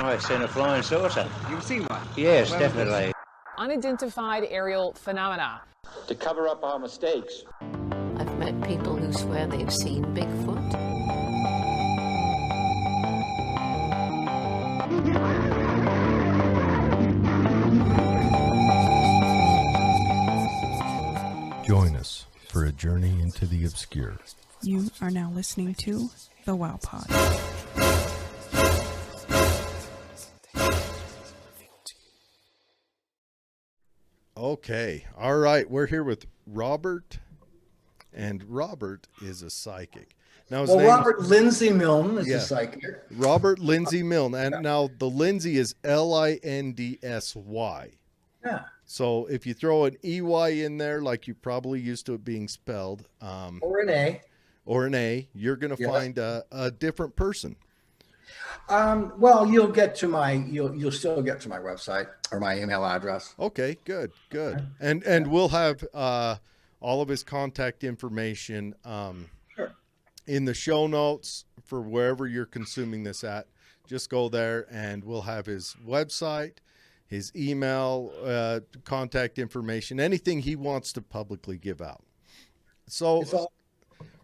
I've seen a flying saucer. You've seen one? Yes, Where was this? definitely. Unidentified aerial phenomena. To cover up our mistakes. I've met people who swear they've seen Bigfoot. Join us for a journey into the obscure. You are now listening to The Wow Pod. Okay, all right, we're here with Robert, and Robert is a psychic. Now, his name Robert Lindsy Milne is Yeah. a psychic. Robert Lindsy Milne, and now the Lindsy is Lindsy. Yeah. So if you throw an EY in there, like you probably used to it being spelled, Or an A. or an A, you're going to Yeah. find a different person. Well, you'll still get to my website or my email address. Okay, good. And we'll have all of his contact information Sure. in the show notes for wherever you're consuming this at. Just go there and we'll have his website, his email, contact information, anything he wants to publicly give out. So,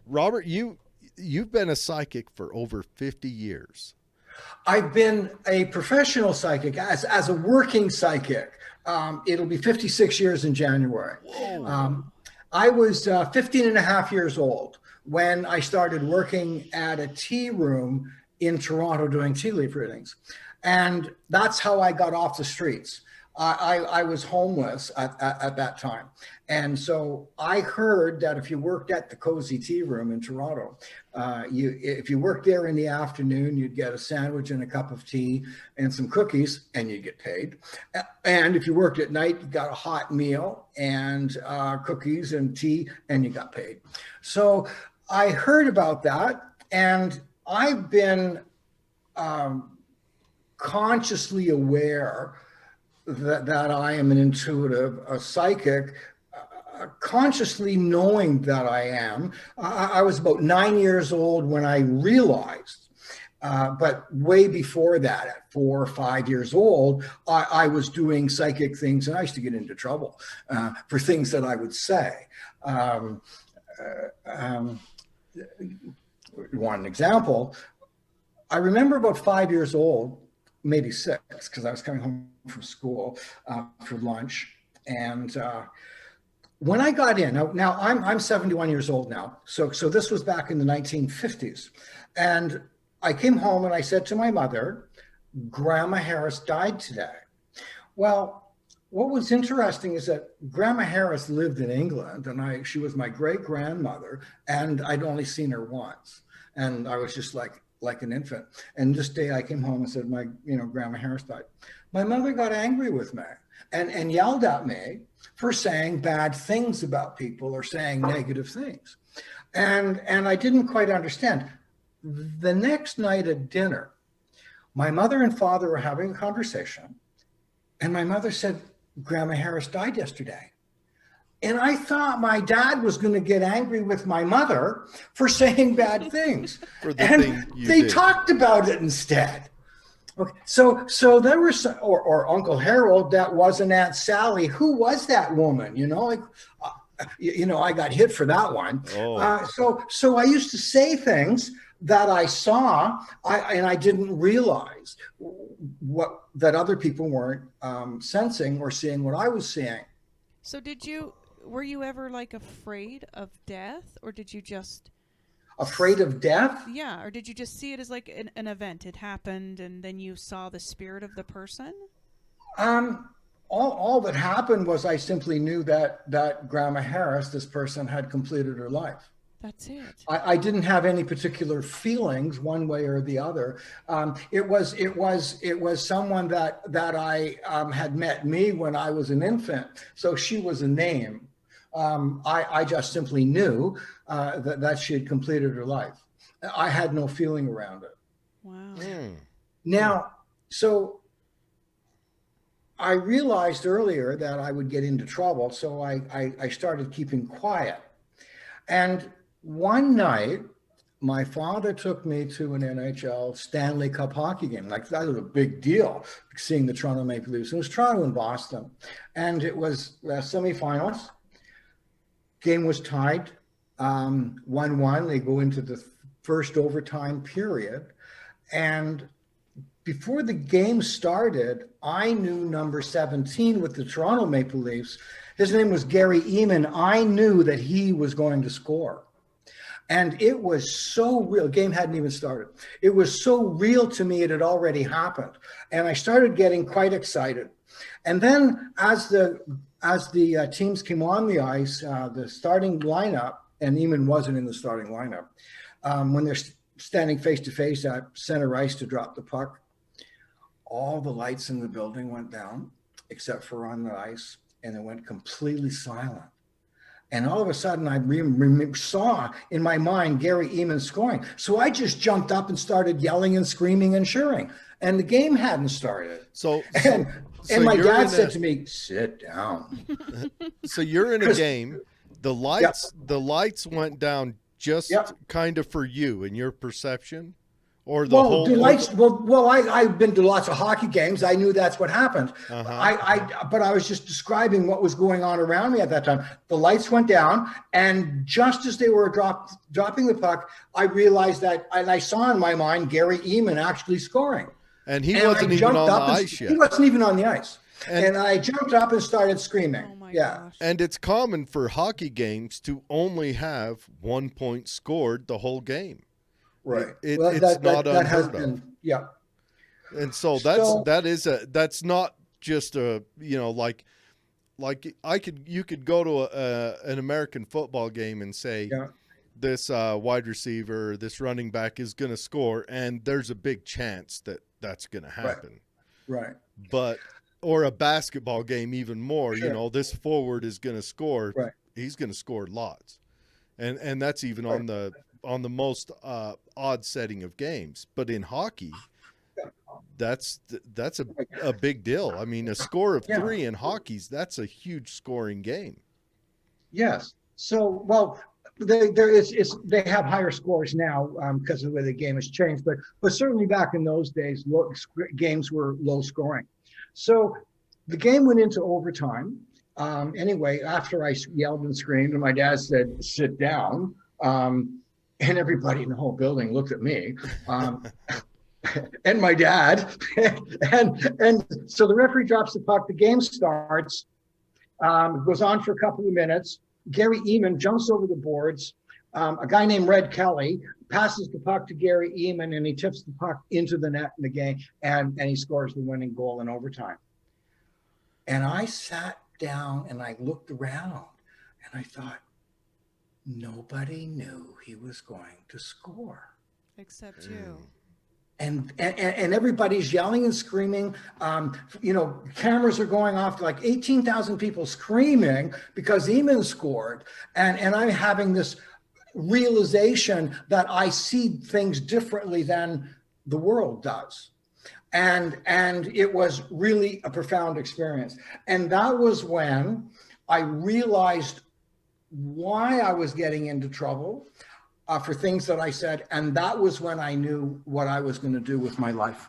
Robert, you've been a psychic for over 50 years. I've been a professional psychic as a working psychic. It'll be 56 years in January. I was 15 and a half years old when I started working at a tea room in Toronto doing tea leaf readings. And that's how I got off the streets. I was homeless at that time. And so I heard that if you worked at the Cozy Tea Room in Toronto, if you worked there in the afternoon, you'd get a sandwich and a cup of tea and some cookies and you'd get paid. And if you worked at night, you got a hot meal and cookies and tea and you got paid. So I heard about that, and I've been consciously aware that I am an intuitive, a psychic, consciously knowing that I am. I was about 9 years old when I realized, but way before that, at 4 or 5 years old, I was doing psychic things, and I used to get into trouble for things that I would say. One example, I remember about 5 years old, maybe 6, because I was coming home from school for lunch. And when I got in, now I'm 71 years old now. So this was back in the 1950s. And I came home and I said to my mother, Grandma Harris died today. Well, what was interesting is that Grandma Harris lived in England, and she was my great grandmother, and I'd only seen her once. And I was just like an infant. And this day I came home and said, Grandma Harris died. My mother got angry with me and yelled at me for saying bad things about people or saying negative things. And I didn't quite understand. The next night at dinner, my mother and father were having a conversation, and my mother said, Grandma Harris died yesterday. And I thought my dad was going to get angry with my mother for saying bad things. And they talked about it instead. Okay. So there was, or Uncle Harold, that wasn't Aunt Sally. Who was that woman? I got hit for that one. Oh. So I used to say things that I saw, and I didn't realize that other people weren't sensing or seeing what I was seeing. So were you ever afraid of death, or did you just... Afraid of death? Yeah, or did you just see it as an event? It happened and then you saw the spirit of the person? All that happened was I simply knew that Grandma Harris, this person, had completed her life. That's it. I didn't have any particular feelings one way or the other. It was someone that I had met me when I was an infant. So she was a name. I just simply knew that she had completed her life. I had no feeling around it. Wow. Now, so I realized earlier that I would get into trouble, so I started keeping quiet. And one night, my father took me to an NHL Stanley Cup hockey game. Like, that was a big deal, seeing the Toronto Maple Leafs. It was Toronto and Boston. And it was semifinals. Game was tied, 1-1. They go into the first overtime period. And before the game started, I knew number 17 with the Toronto Maple Leafs. His name was Gary Eman. I knew that he was going to score. And it was so real. The game hadn't even started. It was so real to me, it had already happened. And I started getting quite excited. And then as the teams came on the ice, the starting lineup, and Eman wasn't in the starting lineup, when they're standing face to face at center ice to drop the puck, all the lights in the building went down, except for on the ice, and it went completely silent. And all of a sudden, I saw in my mind Gary Eman scoring. So I just jumped up and started yelling and screaming and cheering. And the game hadn't started. So my dad said to me, "Sit down." So you're in a game. The lights went down just kind of for you and your perception, or the whole. I've been to lots of hockey games. I knew that's what happened. But I was just describing what was going on around me at that time. The lights went down, and just as they were dropping the puck, I realized that, and I saw in my mind Gary Eman actually scoring. And he wasn't even on the ice yet. He wasn't even on the ice. And I jumped up and started screaming. Oh my yeah. gosh. And it's common for hockey games to only have 1 point scored the whole game. Right. It's not unheard of. Yeah. And so that's not just a, like you could go to an American football game and say, this wide receiver, this running back is going to score, and there's a big chance that that's going to happen. Right. But, or a basketball game even more, this forward is going to score. Right. He's going to score lots. And that's even on the most odd setting of games. But in hockey, that's a big deal. I mean, a score of 3 in hockey's, that's a huge scoring game. Yes. So, well, they have higher scores now because of the way the game has changed, but certainly back in those days, games were low scoring. So the game went into overtime. Anyway, after I yelled and screamed, and my dad said, "Sit down," and everybody in the whole building looked at me, and my dad, and so the referee drops the puck. The game starts. It goes on for a couple of minutes. Gary Eman jumps over the boards. A guy named Red Kelly passes the puck to Gary Eman, and he tips the puck into the net in the game, and he scores the winning goal in overtime. And I sat down and I looked around and I thought, nobody knew he was going to score. Except you. And everybody's yelling and screaming. Cameras are going off to like 18,000 people screaming because Eman scored. And I'm having this realization that I see things differently than the world does. And it was really a profound experience. And that was when I realized why I was getting into trouble. For things that I said, and that was when I knew what I was going to do with my life.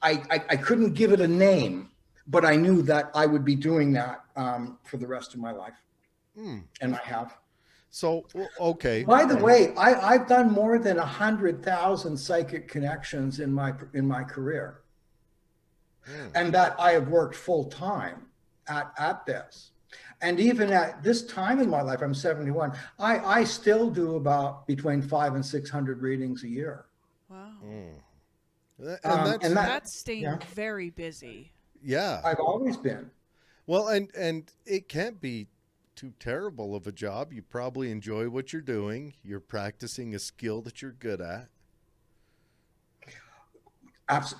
I couldn't give it a name, but I knew that I would be doing that for the rest of my life, and I have. So, okay. By the way, I've done more than 100,000 psychic connections in my career, and that I have worked full time at this. And even at this time in my life, I'm 71, I still do about between 500 and 600 readings a year. Wow. And that's staying very busy. Yeah. I've always been. Well, and it can't be too terrible of a job. You probably enjoy what you're doing. You're practicing a skill that you're good at.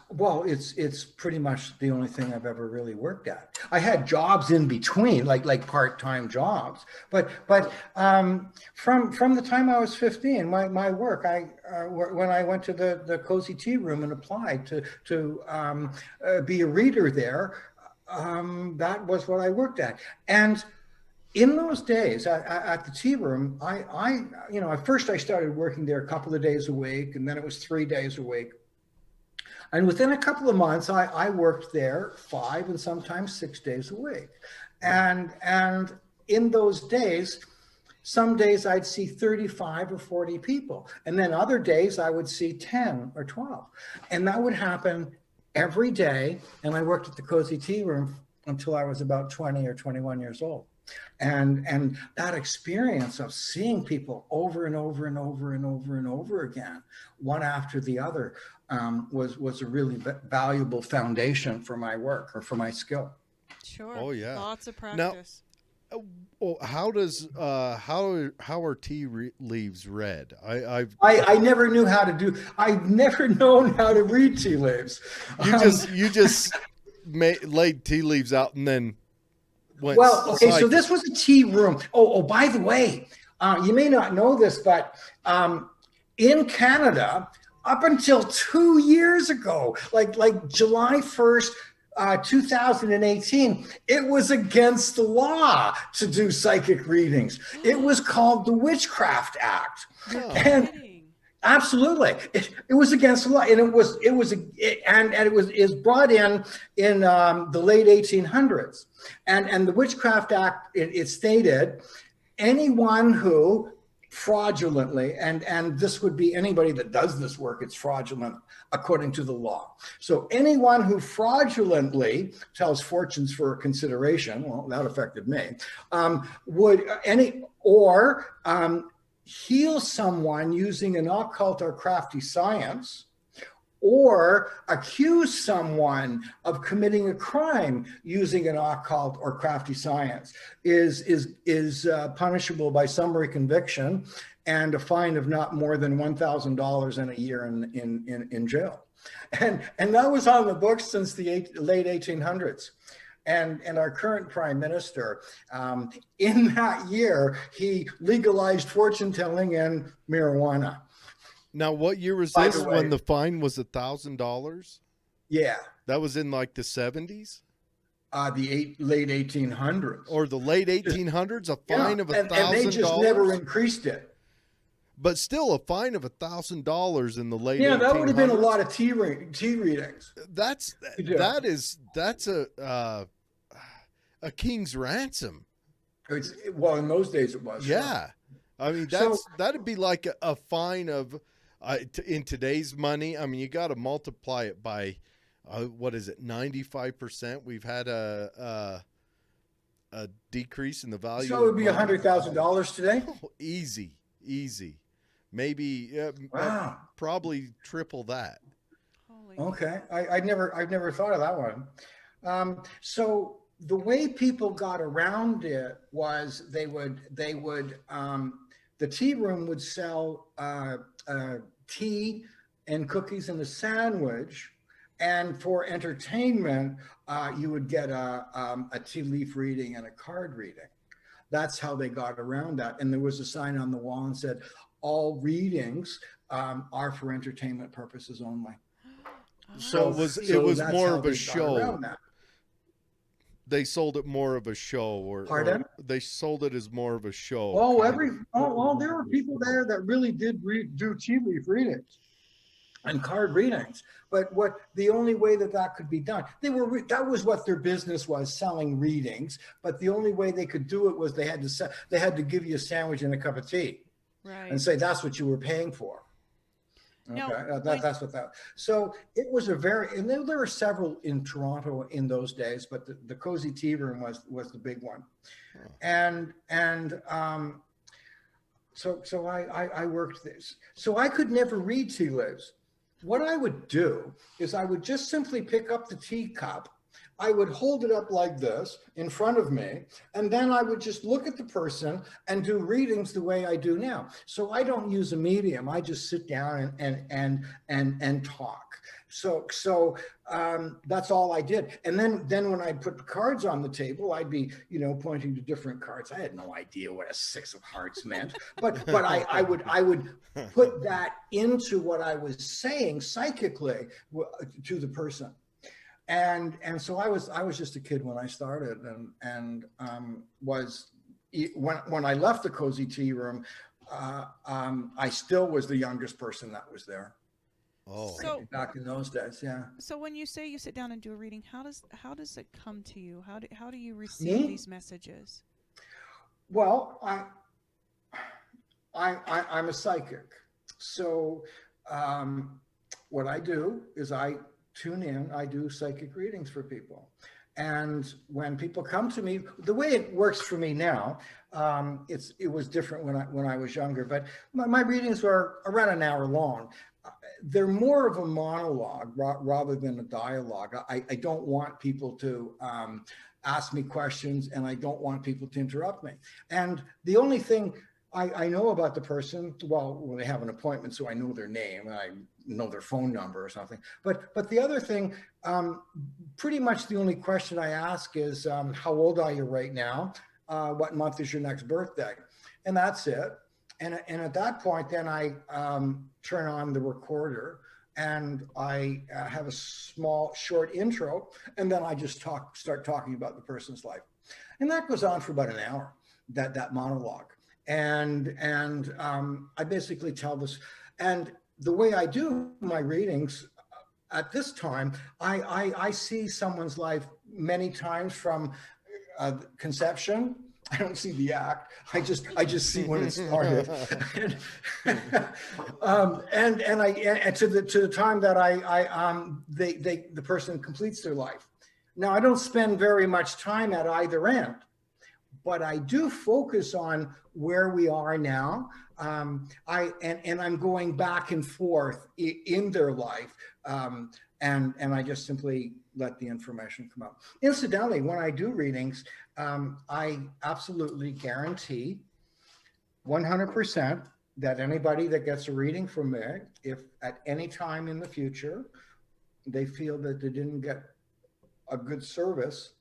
Well, it's pretty much the only thing I've ever really worked at. I had jobs in between, like part-time jobs, but from the time I was 15, my work, when I went to the Cozy Tea Room and applied to be a reader there, that was what I worked at. And in those days at the tea room, at first I started working there a couple of days a week, and then it was 3 days a week. And within a couple of months, I worked there 5 and sometimes 6 days a week. And in those days, some days I'd see 35 or 40 people. And then other days I would see 10 or 12. And that would happen every day. And I worked at the Cozy Tea Room until I was about 20 or 21 years old. And that experience of seeing people over and over and over and over and over again, one after the other, was a really valuable foundation for my work or for my skill. Sure. Oh, yeah. Lots of practice. Well, how are tea leaves read? I never knew how to do. I've never known how to read tea leaves. You just laid tea leaves out and then went. Well, okay. So this was a tea room. Oh, by the way, you may not know this, but in Canada, up until 2 years ago, like July 1st. 2018, it was against the law to do psychic readings. It was called the Witchcraft Act. Oh. And absolutely, it was against the law, and it was brought in the late 1800s. And the Witchcraft Act, it stated anyone who fraudulently, and this would be anybody that does this work, it's fraudulent according to the law. So anyone who fraudulently tells fortunes for consideration, well, that affected me, heal someone using an occult or crafty science, or accuse someone of committing a crime using an occult or crafty science is punishable by summary conviction and a fine of not more than $1,000 and a year in jail. And that was on the books since the late 1800s. And our current prime minister, in that year, he legalized fortune telling and marijuana. Now, what year was this when the fine was $1,000? Yeah. That was in like the 70s? Late 1800s. Or the late 1800s? A fine of $1,000? And they just never increased it. But still, a fine of $1,000 in the late 1800s. Yeah, that would have been a lot of tea readings. That's a king's ransom. Well, in those days it was. Yeah. Sure. I mean, that'd be like a fine of, in today's money, I mean, you got to multiply it by, what is it, 95%? We've had a decrease in the value. So it would be $100,000 today? Oh, easy. Maybe, wow. Probably triple that. Okay. I'd never thought of that one. So the way people got around it was they would the tea room would sell tea and cookies and a sandwich, and for entertainment you would get a tea leaf reading and a card reading. That's how they got around that. And there was a sign on the wall and said, all readings are for entertainment purposes only. So it was more of a show. They sold it more of a show, Pardon? Or they sold it as more of a show. There were people there that really did do tea leaf readings and card readings. But the only way that could be done, that was what their business was, selling readings. But the only way they could do it was they had to give you a sandwich and a cup of tea, right, and say that's what you were paying for. Okay, that's what that. So it was and there were several in Toronto in those days, but the Cozy Tea Room was the big one, so I worked this. So I could never read tea leaves. What I would do is I would just simply pick up the teacup. I would hold it up like this in front of me, and then I would just look at the person and do readings the way I do now. So I don't use a medium. I just sit down and talk. So that's all I did. And then when I put the cards on the table, I'd be, pointing to different cards. I had no idea what a 6 of hearts meant, but I would put that into what I was saying psychically to the person. And so I was just a kid when I started, and was when I left the Cozy Tea Room, I still was the youngest person that was there. Oh, So Back in those days, yeah. so when you say you sit down and do a reading, how does it come to you? How do you receive Me? these messages? Well, I'm a psychic. So what I do is I tune in, I do psychic readings for people. And when people come to me, the way it works for me now, it was different when I was younger, but my readings are around an hour long. They're more of a monologue rather than a dialogue. I don't want people to ask me questions, and I don't want people to interrupt me. And the only thing I know about the person, well, they have an appointment, so I know their name, I know their phone number or something. But the other thing, pretty much the only question I ask is, how old are you right now? What month is your next birthday? And that's it. And at that point, then I turn on the recorder and I have a small, short intro, and then I just start talking about the person's life. And that goes on for about an hour, that monologue. And I basically tell this, and the way I do my readings at this time, I see someone's life many times from conception. I don't see the act. I just see when it started, and to the time that the person completes their life. Now I don't spend very much time at either end, but I do focus on where we are now. And I'm going back and forth in their life, and I just simply let the information come out. Incidentally, when I do readings, I absolutely guarantee 100% that anybody that gets a reading from me, if at any time in the future they feel that they didn't get a good service,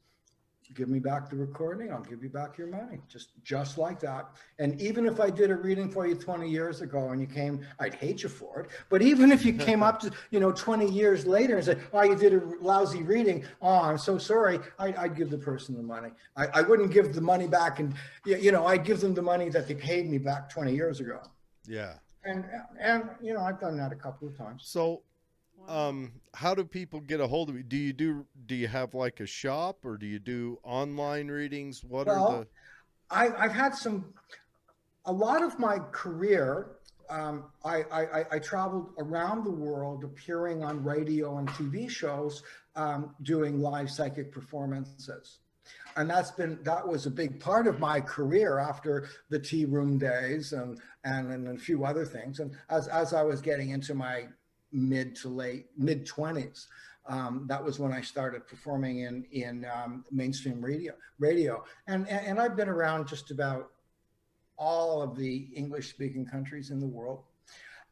give me back the recording, I'll give you back your money, just like that. And even if I did a reading for you 20 years ago and you came, I'd hate you for it, but even if you came up to 20 years later and said, oh, you did a lousy reading, oh, I'm so sorry, I'd give the person the money. I wouldn't give the money back, and I'd give them the money that they paid me back 20 years ago. yeah. And I've done that a couple of times. So how do people get a hold of you? Do you have like a shop, or do you do online readings? I've had a lot of my career. I traveled around the world appearing on radio and TV shows, doing live psychic performances. And that was a big part of my career after the tea room days and a few other things. And as I was getting into my mid 20s, that was when I started performing in mainstream radio. And I've been around just about all of the English speaking countries in the world.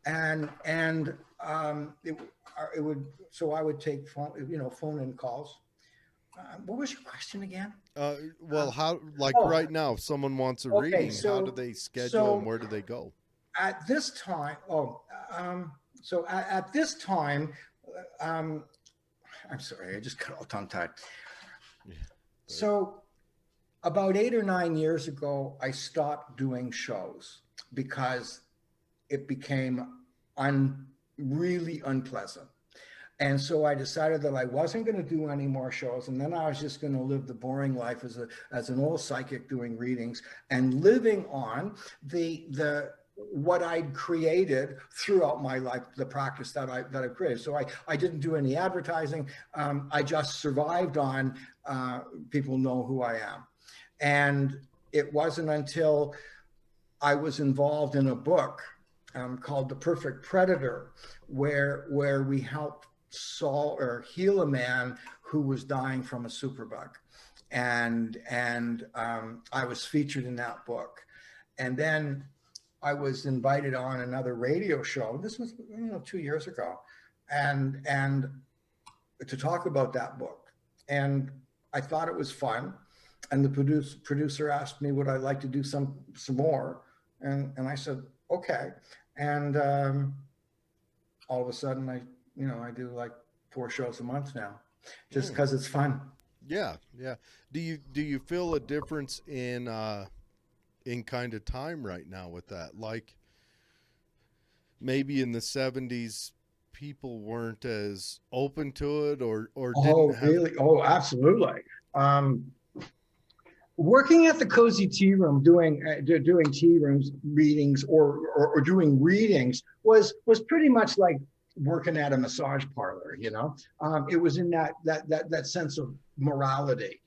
And I would take phone in calls. What was your question again? How, right now, if someone wants a reading, how do they schedule and where do they go? At this time, at this time, I'm sorry, I just got all tongue-tied. Yeah, so about 8 or 9 years ago, I stopped doing shows because it became really unpleasant. And so I decided that I wasn't going to do any more shows, and then I was just going to live the boring life as an old psychic doing readings and living on what I'd created throughout my life, the practice that I've created. So I didn't do any advertising. I just survived on people know who I am. And it wasn't until I was involved in a book called The Perfect Predator, where we helped solve or heal a man who was dying from a superbug. And I was featured in that book. And then I was invited on another radio show. This was 2 years ago, and to talk about that book. And I thought it was fun. And the producer asked me, would I like to do some more? And I said, okay. And all of a sudden I do like 4 shows a month now, just because it's fun. Yeah. Yeah. Do you feel a difference in in kind of time right now with that. Like maybe in the 70s, people weren't as open to it or Oh, didn't have. really? Oh, absolutely. Working at the Cozy Tea Room, doing tea rooms readings or doing readings was pretty much like working at a massage parlor. You know, it was in that sense of morality.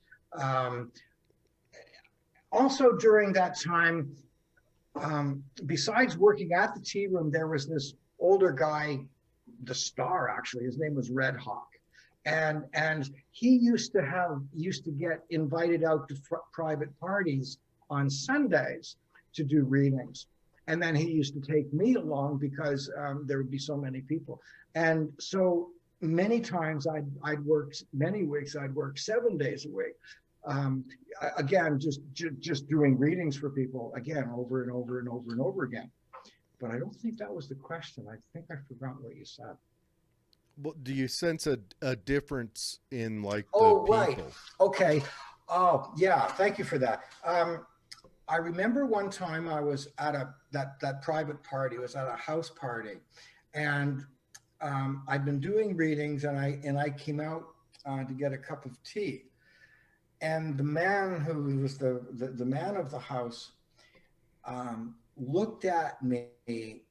Also during that time, besides working at the tea room, there was this older guy, the star actually. His name was Red Hawk, and he used to get invited out to private parties on Sundays to do readings, and then he used to take me along because there would be so many people, and so many times I'd work many weeks. I'd work 7 days a week. Again, just doing readings for people again, over and over and over and over again. But I don't think that was the question. I think I forgot what you said. Well, do you sense a difference in like the Oh, people? right. Okay. Oh, yeah. Thank you for that. I remember one time I was at that private party. It was at a house party, and I'd been doing readings, and I came out to get a cup of tea. And the man who was the man of the house looked at me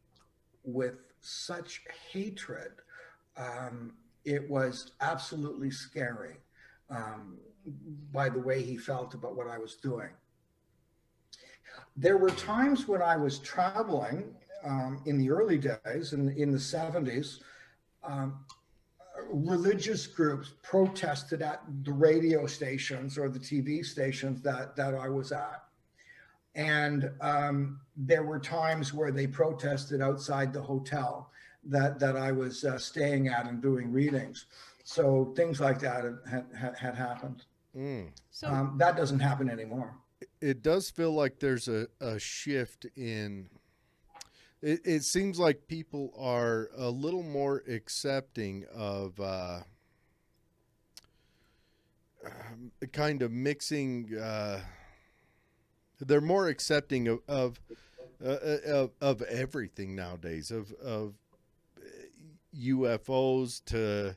with such hatred. It was absolutely scary by the way he felt about what I was doing. There were times when I was traveling in the early days, in the 70s, religious groups protested at the radio stations or the TV stations that I was at. And there were times where they protested outside the hotel that I was staying at and doing readings. So things like that had happened. So That doesn't happen anymore. It does feel like there's a shift in. It seems like people are a little more accepting of kind of mixing. They're more accepting of everything nowadays, of UFOs to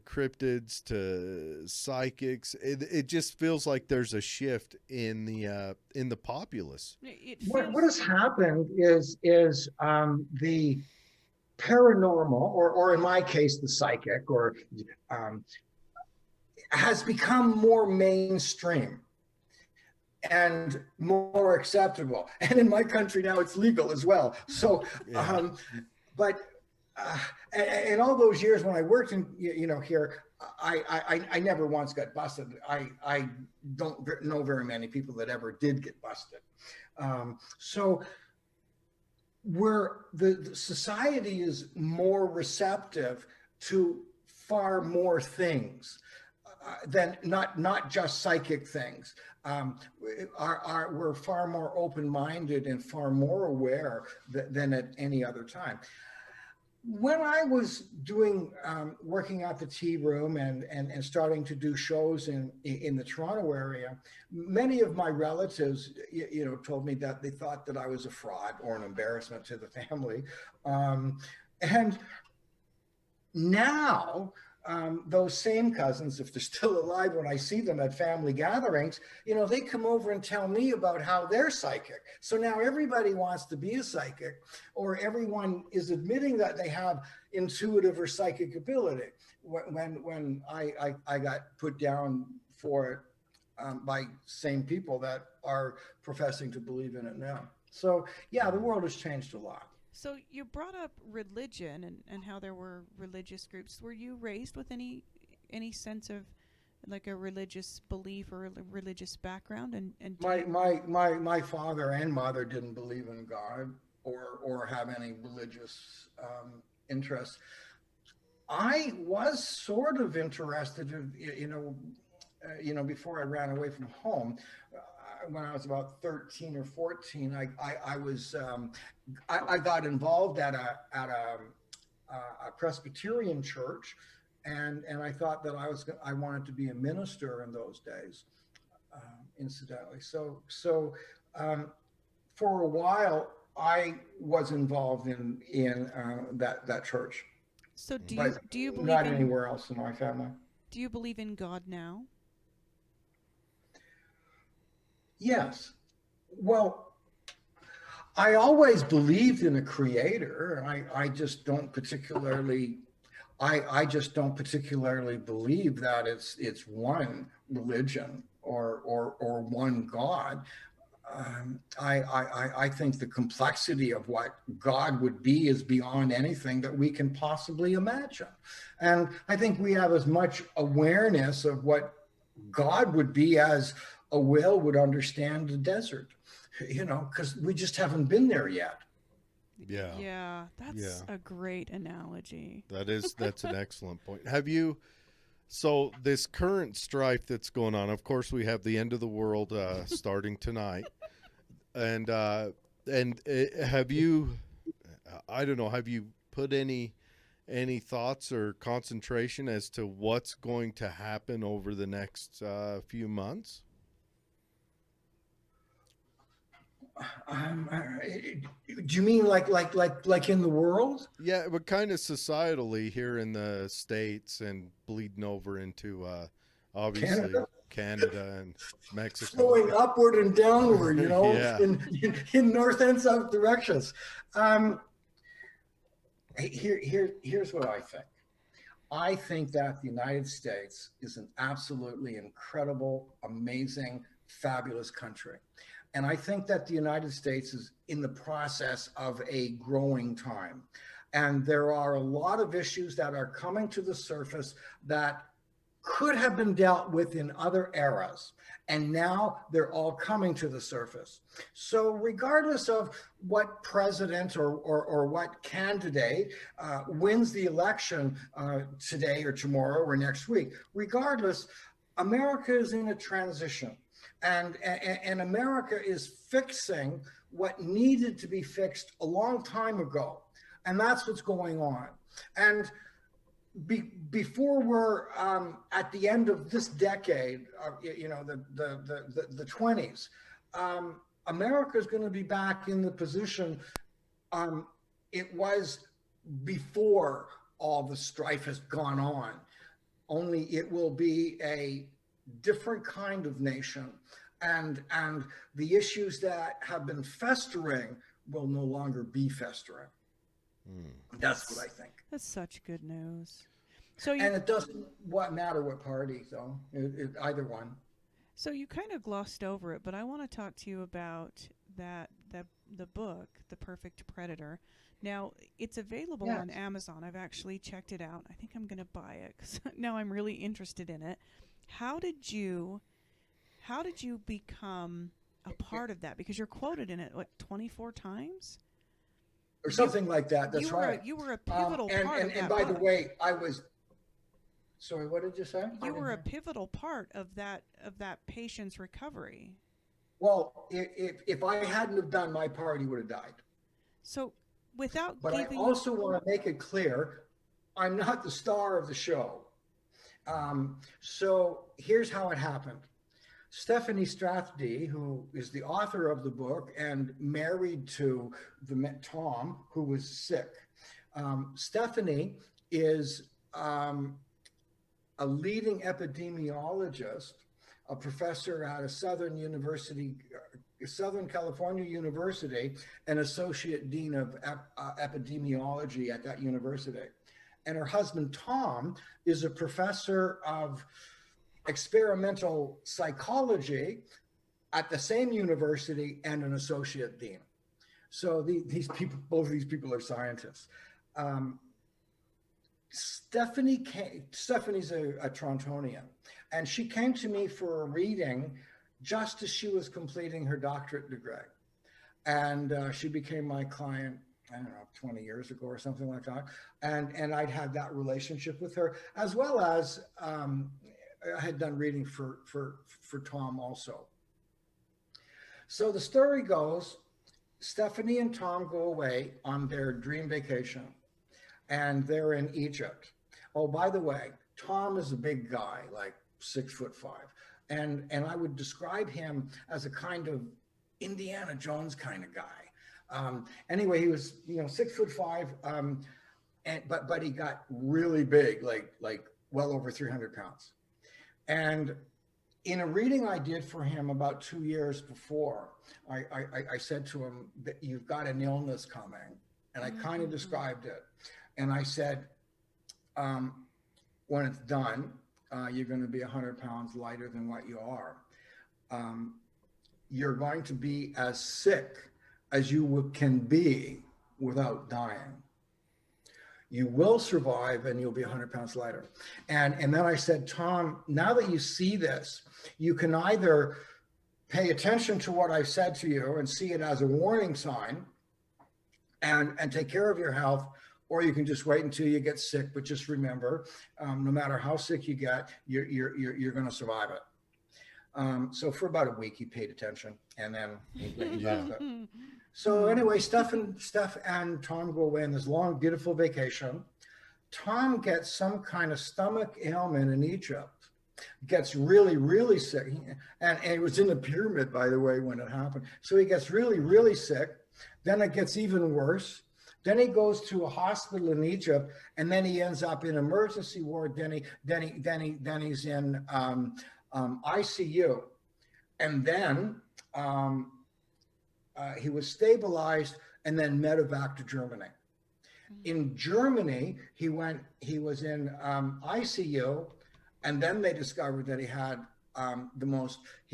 cryptids to psychics. It just feels like there's a shift in the populace. What has happened is the paranormal, or in my case, the psychic, or has become more mainstream and more acceptable. And in my country now, it's legal as well. So, Yeah. but and all those years when I worked in, here, I never once got busted. I don't know very many people that ever did get busted. So the society is more receptive to far more things than not just psychic things. We're far more open-minded and far more aware than at any other time. When I was working at the tea room and starting to do shows in the Toronto area, many of my relatives, told me that they thought that I was a fraud or an embarrassment to the family. And now, those same cousins, if they're still alive, when I see them at family gatherings, they come over and tell me about how they're psychic. So now everybody wants to be a psychic, or everyone is admitting that they have intuitive or psychic ability. When I got put down for it by same people that are professing to believe in it now. So yeah, the world has changed a lot. So you brought up religion and how there were religious groups. Were you raised with any sense of like a religious belief or a religious background? And my father and mother didn't believe in God or have any religious interests. I was sort of interested, before I ran away from home. When I was about 13 or 14, I got involved at a Presbyterian church, and I thought that I wanted to be a minister in those days, incidentally. So For a while, I was involved in that church, So but do you believe not in anywhere else in my family. do you believe in God now? Yes. Well, I always believed in a creator. I just don't particularly. I just don't particularly believe that it's one religion or one God. I think the complexity of what God would be is beyond anything that we can possibly imagine. And I think we have as much awareness of what God would be as a whale would understand the desert, because we just haven't been there yet. Yeah. Yeah, that's a great analogy. That's an excellent point. So this current strife that's going on, of course, we have the end of the world starting tonight. And have you, I don't know, have you put any thoughts or concentration as to what's going to happen over the next few months? Do you mean like in the world? Yeah, but kind of societally here in the States and bleeding over into obviously Canada and Mexico. Flowing upward and downward, Yeah. in north and south directions. Here's what I think. I think that the United States is an absolutely incredible, amazing, fabulous country. And I think that the United States is in the process of a growing time. And there are a lot of issues that are coming to the surface that could have been dealt with in other eras. And now they're all coming to the surface. So regardless of what president or what candidate wins the election today or tomorrow or next week, regardless, America is in a transition. And America is fixing what needed to be fixed a long time ago. And that's what's going on. And before we're at the end of this decade, the 20s, America is going to be back in the position it was before all the strife has gone on. Only it will be a different kind of nation, and the issues that have been festering will no longer be festering. That's what I think. That's such good news. And it doesn't matter what party, though. Either one. So you kind of glossed over it, but I want to talk to you about the book, The Perfect Predator. Now, it's available on Amazon. I've actually checked it out. I think I'm going to buy it because now I'm really interested in it. How did you become a part of that? Because you're quoted in it, 24 times? Or something like that. That's right. You were a pivotal part of that And by book. the way, sorry, what did you say? You were a pivotal part of that patient's recovery. Well, if I hadn't have done my part, he would have died. So without But I also want to make it clear, I'm not the star of the show. So here's how it happened. Stephanie Strathdy, who is the author of the book and married to Tom, who was sick. Stephanie is a leading epidemiologist, a professor at a Southern California University, and associate dean of epidemiology at that university. And her husband, Tom, is a professor of experimental psychology at the same university and an associate dean. So these people, both of these people are scientists. Stephanie's a Torontonian, and she came to me for a reading just as she was completing her doctorate degree. And she became my client, I don't know, 20 years ago or something like that. And I'd had that relationship with her, as well as I had done reading for Tom also. So the story goes, Stephanie and Tom go away on their dream vacation, and they're in Egypt. Oh, by the way, Tom is a big guy, like 6'5", and I would describe him as a kind of Indiana Jones kind of guy. Anyway, he was, 6'5", but he got really big, like well over 300 pounds. And in a reading I did for him about 2 years before, I said to him that you've got an illness coming, and I kind of described it. And I said, when it's done, you're going to be 100 pounds lighter than what you are. You're going to be as sick as you can be without dying. You will survive and you'll be 100 pounds lighter. And then I said, Tom, now that you see this, you can either pay attention to what I've said to you and see it as a warning sign and take care of your health, or you can just wait until you get sick. But just remember, no matter how sick you get, you're going to survive it. So for about a week, he paid attention, and then he left it. So anyway, Steph and Tom go away on this long, beautiful vacation. Tom gets some kind of stomach ailment in Egypt, gets really, really sick. And it was in the pyramid, by the way, when it happened. So he gets really, really sick. Then it gets even worse. Then he goes to a hospital in Egypt, and then he ends up in emergency ward. Then he's in ICU, and then he was stabilized and then medevac to Germany. In Germany, he was in ICU, and then they discovered that he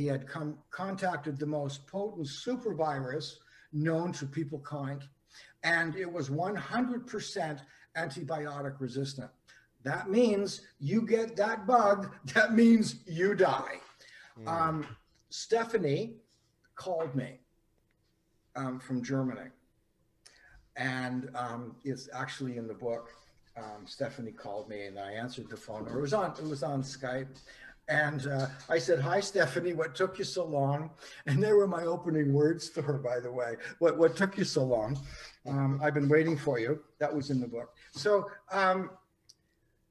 had contacted the most potent super virus known to peoplekind, and it was 100% antibiotic resistant. That means you get that bug, that means you die. Stephanie called me from Germany, and it's actually in the book. Stephanie called me, and I answered the phone. Or it was on Skype, and I said, "Hi, Stephanie. What took you so long?" And they were my opening words to her, by the way. What took you so long? I've been waiting for you. That was in the book. So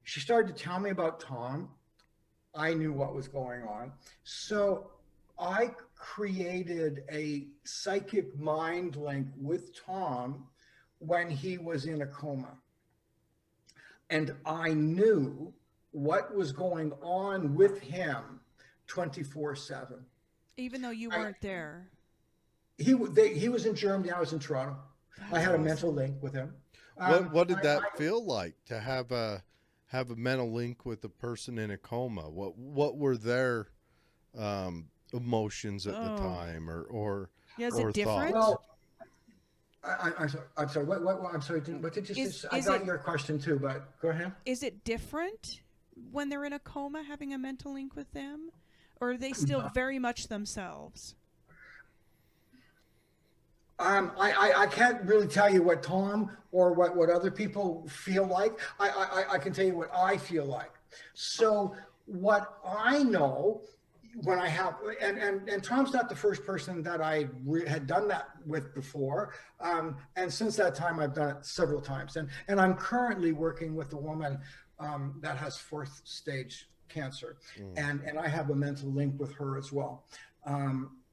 she started to tell me about Tom. I knew what was going on, so I created a psychic mind link with Tom when he was in a coma. And I knew what was going on with him 24/7. Even though you weren't there. He was in Germany, I was in Toronto. I had a mental link with him. What did that feel like, to have a mental link with a person in a coma? What were their emotions at the time, or is it different? thoughts? Well, I'm sorry. What did you say? I got your question too, but go ahead. Is it different when they're in a coma, having a mental link with them, or are they still very much themselves? I can't really tell you what Tom or what other people feel like. I can tell you what I feel like. So what I know when I have, and Tom's not the first person that I had done that with before. And since that time, I've done it several times. And I'm currently working with a woman that has 4th stage cancer. And I have a mental link with her as well.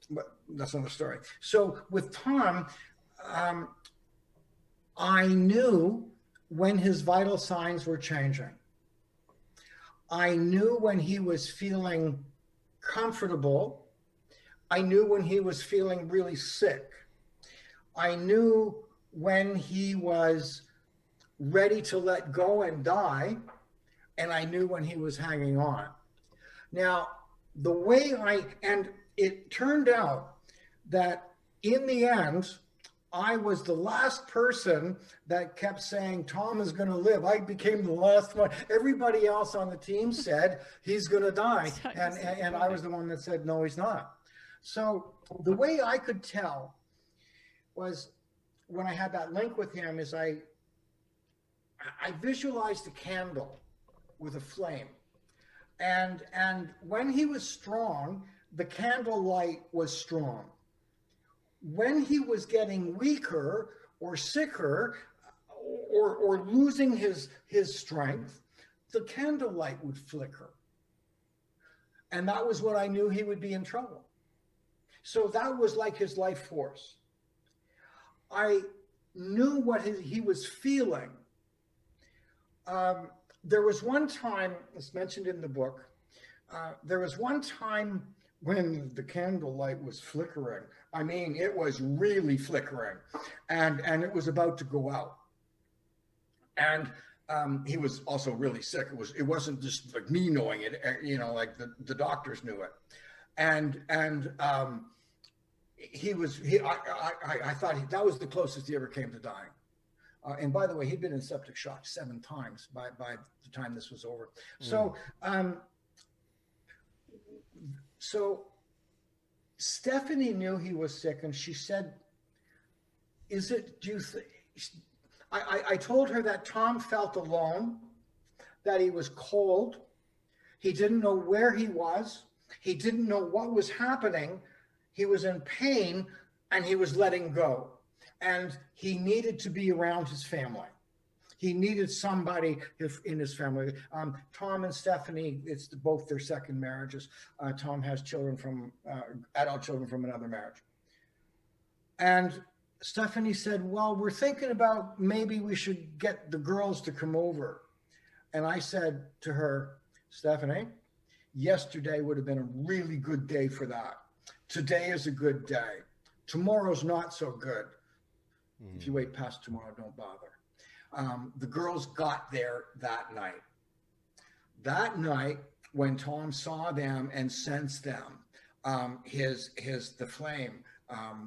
But that's another story. So with Tom, I knew when his vital signs were changing. I knew when he was feeling comfortable. I knew when he was feeling really sick. I knew when he was ready to let go and die, and I knew when he was hanging on. Now, the way it turned out that in the end, I was the last person that kept saying, Tom is going to live. I became the last one. Everybody else on the team said he's going to die. And I was the one that said, no, he's not. So the way I could tell was when I had that link with him is I visualized a candle with a flame. And when he was strong, the candle light was strong. When he was getting weaker or sicker or losing his strength, the candle light would flicker. And that was when I knew he would be in trouble. So that was like his life force. I knew what he was feeling. There was one time, it's mentioned in the book, there was one time when the candlelight was flickering. I mean, it was really flickering, and it was about to go out. And he was also really sick. It wasn't just like me knowing it, you know, like the doctors knew it. And I thought that was the closest he ever came to dying. And by the way, he'd been in septic shock 7 times by the time this was over. So, so Stephanie knew he was sick, and she said, I told her that Tom felt alone, that he was cold. He didn't know where he was. He didn't know what was happening. He was in pain, and he was letting go. And he needed to be around his family. He needed somebody in his family. Tom and Stephanie, it's both their second marriages. Tom has adult children from another marriage. And Stephanie said, well, we're thinking about maybe we should get the girls to come over. And I said to her, Stephanie, yesterday would have been a really good day for that. Today is a good day. Tomorrow's not so good. If you wait past tomorrow, don't bother. The girls got there that night. That night, when Tom saw them and sensed them, the flame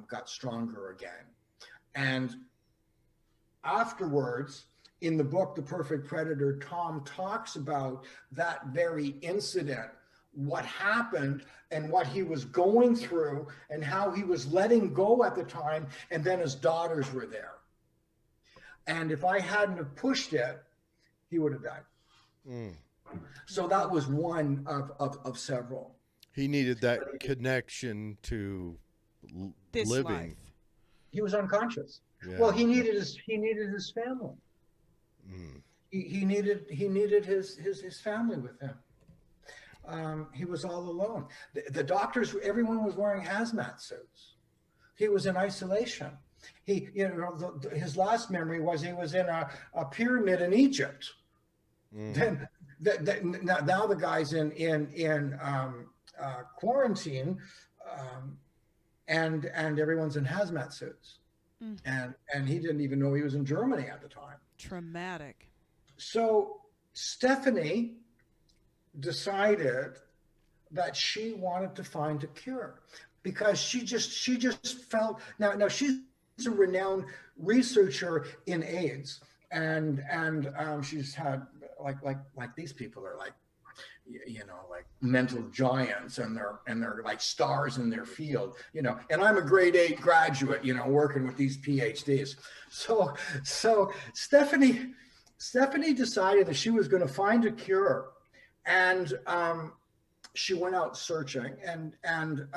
got stronger again. And afterwards, in the book, The Perfect Predator, Tom talks about that very incident, what happened and what he was going through and how he was letting go at the time. And then his daughters were there. And if I hadn't have pushed it, he would have died. So that was one of several. He needed that connection to This living. life. He was unconscious. Yeah. Well, he needed his family. He needed his family with him. He was all alone. The doctors, everyone was wearing hazmat suits. He was in isolation. His last memory was he was in a pyramid in Egypt. Then now the guy's in quarantine, and everyone's in hazmat suits, and he didn't even know he was in Germany at the time. Traumatic. So Stephanie decided that she wanted to find a cure, because she just felt now she's a renowned researcher in AIDS, and she's had like these people are like, you know, like mental giants, and they're like stars in their field, you know. And I'm a grade 8 graduate, you know, working with these PhDs. So Stephanie decided that she was going to find a cure, and she went out searching, and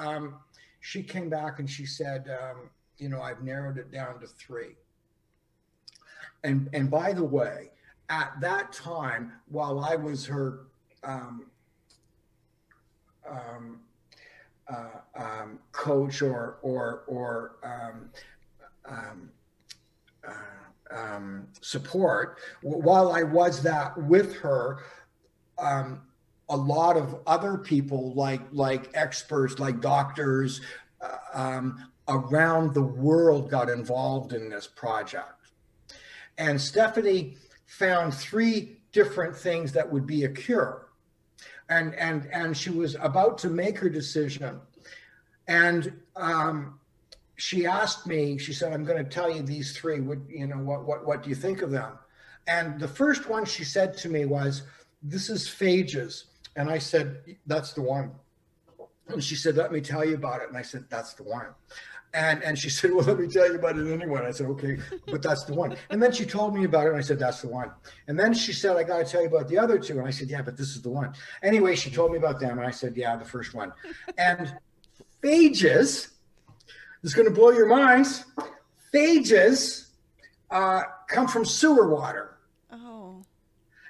she came back and she said, you know, I've narrowed it down to 3. And by the way, at that time, while I was her coach or support, while I was that with her, a lot of other people like experts, like doctors around the world got involved in this project. And Stephanie found 3 different things that would be a cure. And she was about to make her decision. And she asked me, she said, I'm going to tell you these 3. What do you think of them? And the first one she said to me was, this is phages. And I said, that's the one. And she said, let me tell you about it. And I said, that's the one. And she said, well, let me tell you about it anyway. And I said, okay, but that's the one. And then she told me about it, and I said, that's the one. And then she said, I got to tell you about the other 2. And I said, yeah, but this is the one. Anyway, she told me about them, and I said, yeah, the first one. And phages, this is going to blow your minds, phages come from sewer water. Oh.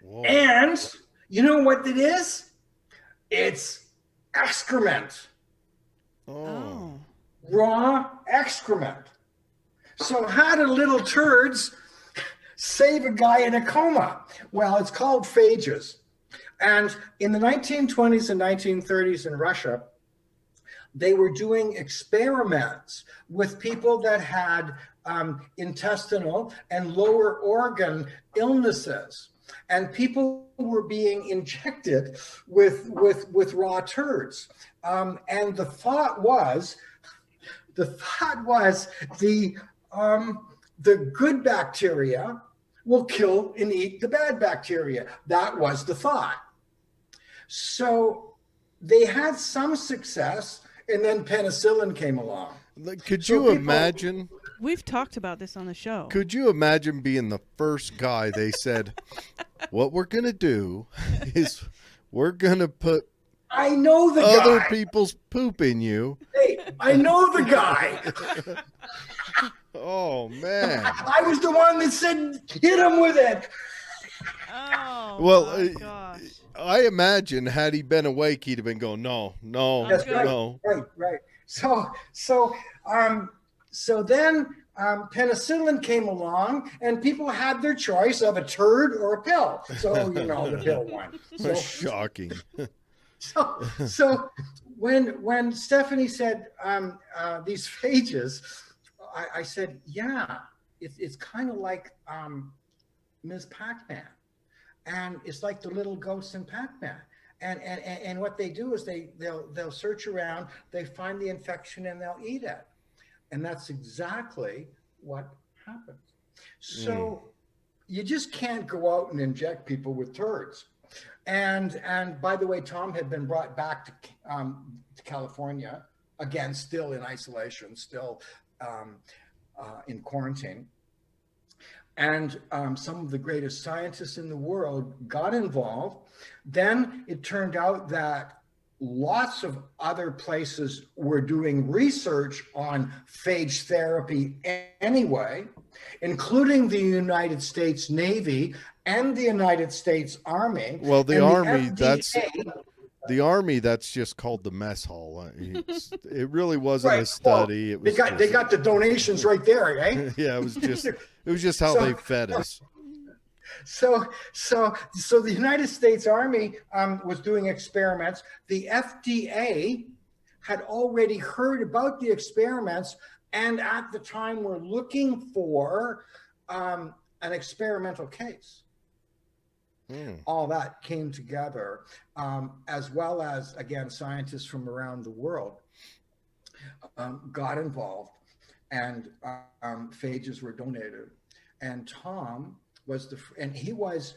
Whoa. And you know what it is? It's excrement. Oh. raw excrement. So how do little turds save a guy in a coma? Well, it's called phages. And in the 1920s and 1930s in Russia, they were doing experiments with people that had intestinal and lower organ illnesses. And people were being injected with raw turds. And the thought was the good bacteria will kill and eat the bad bacteria. That was the thought. So they had some success, and then penicillin came along. Could you imagine? We've talked about this on the show. Could you imagine being the first guy they said, what we're going to do is we're going to put I know the other guy. people's poop in you. Hey, I know the guy. Oh, man. I was the one that said, hit him with it. Oh, Well, my gosh. I imagine had he been awake, he'd have been going, no, That's right. no. Right. So then penicillin came along, and people had their choice of a turd or a pill. So, the pill won. So, Shocking. so when Stephanie said these phages, I said, yeah, it's kind of like Ms. Pac-Man. And it's like the little ghosts in Pac-Man. And what they do is they'll search around, they find the infection, and they'll eat it. And that's exactly what happens. So you just can't go out and inject people with turds. And by the way, Tom had been brought back to California, again, still in isolation, still in quarantine. And some of the greatest scientists in the world got involved. Then it turned out that lots of other places were doing research on phage therapy anyway, including the United States Navy and the United States Army. Well, the and Army, FDA. the Army, that's just called the mess hall. It really wasn't Right. a study. Well, they got the donations right there, eh? Yeah, it was just how they fed us. So the United States Army was doing experiments. The FDA had already heard about the experiments, and at the time were looking for an experimental case. All that came together, as well as, again, scientists from around the world got involved, and phages were donated. And Tom was he was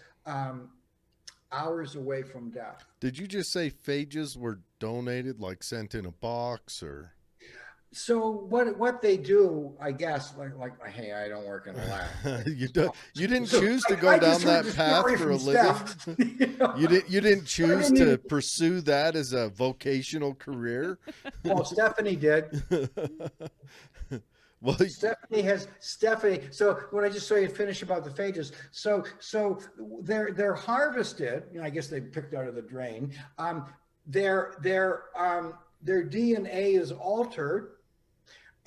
hours away from death. Did you just say phages were donated, like sent in a box, or? So what they do, I guess, like hey, I don't work in a lab. You didn't choose to go down that path for a living. You didn't choose to pursue that as a vocational career. Well, Stephanie did. Well, Stephanie. So when I just saw you finish about the phages, so they're harvested. I guess they picked out of the drain. Their DNA is altered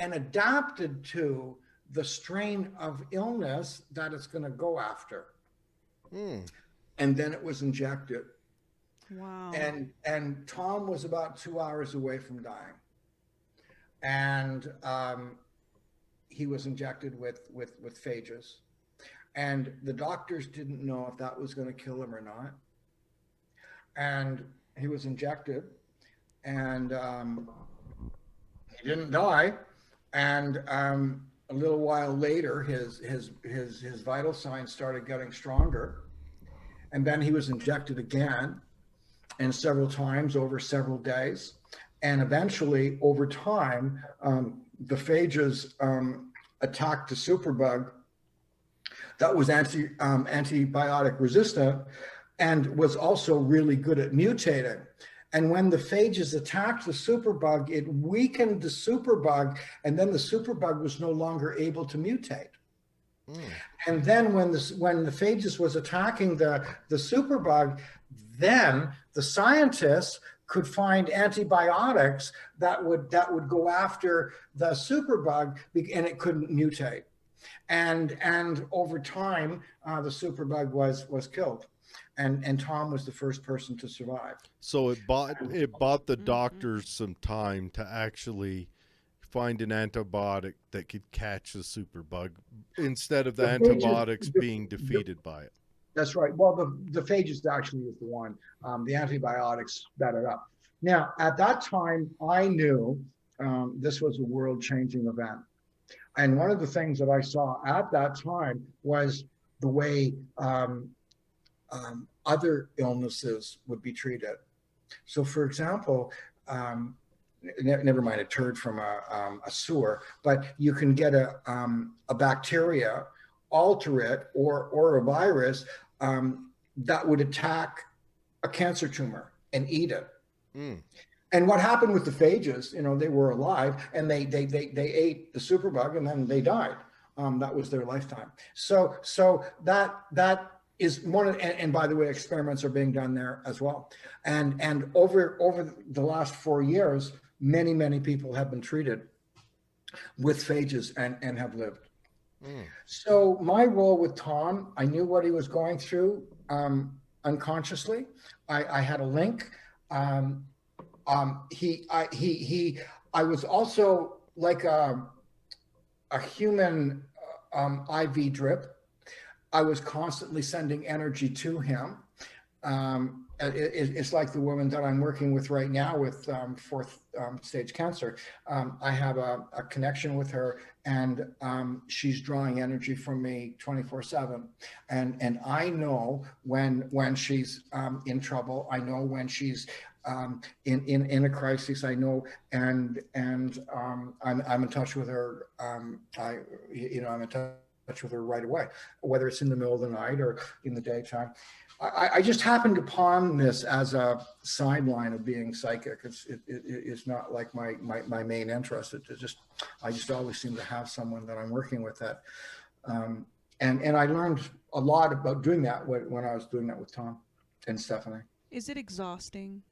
and adapted to the strain of illness that it's going to go after. And then it was injected. Wow. And Tom was about 2 hours away from dying. And he was injected with phages. And the doctors didn't know if that was going to kill him or not. And he was injected, and he didn't die. And a little while later, his vital signs started getting stronger. And then he was injected again, and several times over several days. And eventually, over time, the phages attacked the superbug that was antibiotic resistant and was also really good at mutating. And when the phages attacked the superbug, it weakened the superbug, and then the superbug was no longer able to mutate. And then when the phages was attacking the superbug, then the scientists could find antibiotics that would go after the superbug, and it couldn't mutate. And over time, the superbug was killed, and Tom was the first person to survive. So it bought the doctors some time to actually find an antibiotic that could catch the superbug instead of the antibiotics being defeated by it. That's right. Well, the phages actually is the one. The antibiotics sped it up. Now, at that time, I knew this was a world-changing event. And one of the things that I saw at that time was the way other illnesses would be treated. So, for example, never mind a turd from a sewer, but you can get a bacteria, alter it, or a virus that would attack a cancer tumor and eat it. And what happened with the phages, they were alive and they ate the superbug and then they died. That was their lifetime. So that is one of, and by the way, experiments are being done there as well. And over the last 4 years, many people have been treated with phages and have lived. So my role with Tom, I knew what he was going through unconsciously. I had a link. I was also like a human IV drip. I was constantly sending energy to him. It's like the woman that I'm working with right now with fourth stage cancer. I have a connection with her, and she's drawing energy from me 24/7. And I know when she's in trouble. I know when she's in a crisis. I know, and I'm in touch with her. I'm in touch with her right away, whether it's in the middle of the night or in the daytime. I just happened upon this as a sideline of being psychic. It's not like my main interest. I just always seem to have someone that I'm working with that, and I learned a lot about doing that when I was doing that with Tom and Stephanie. Is it exhausting?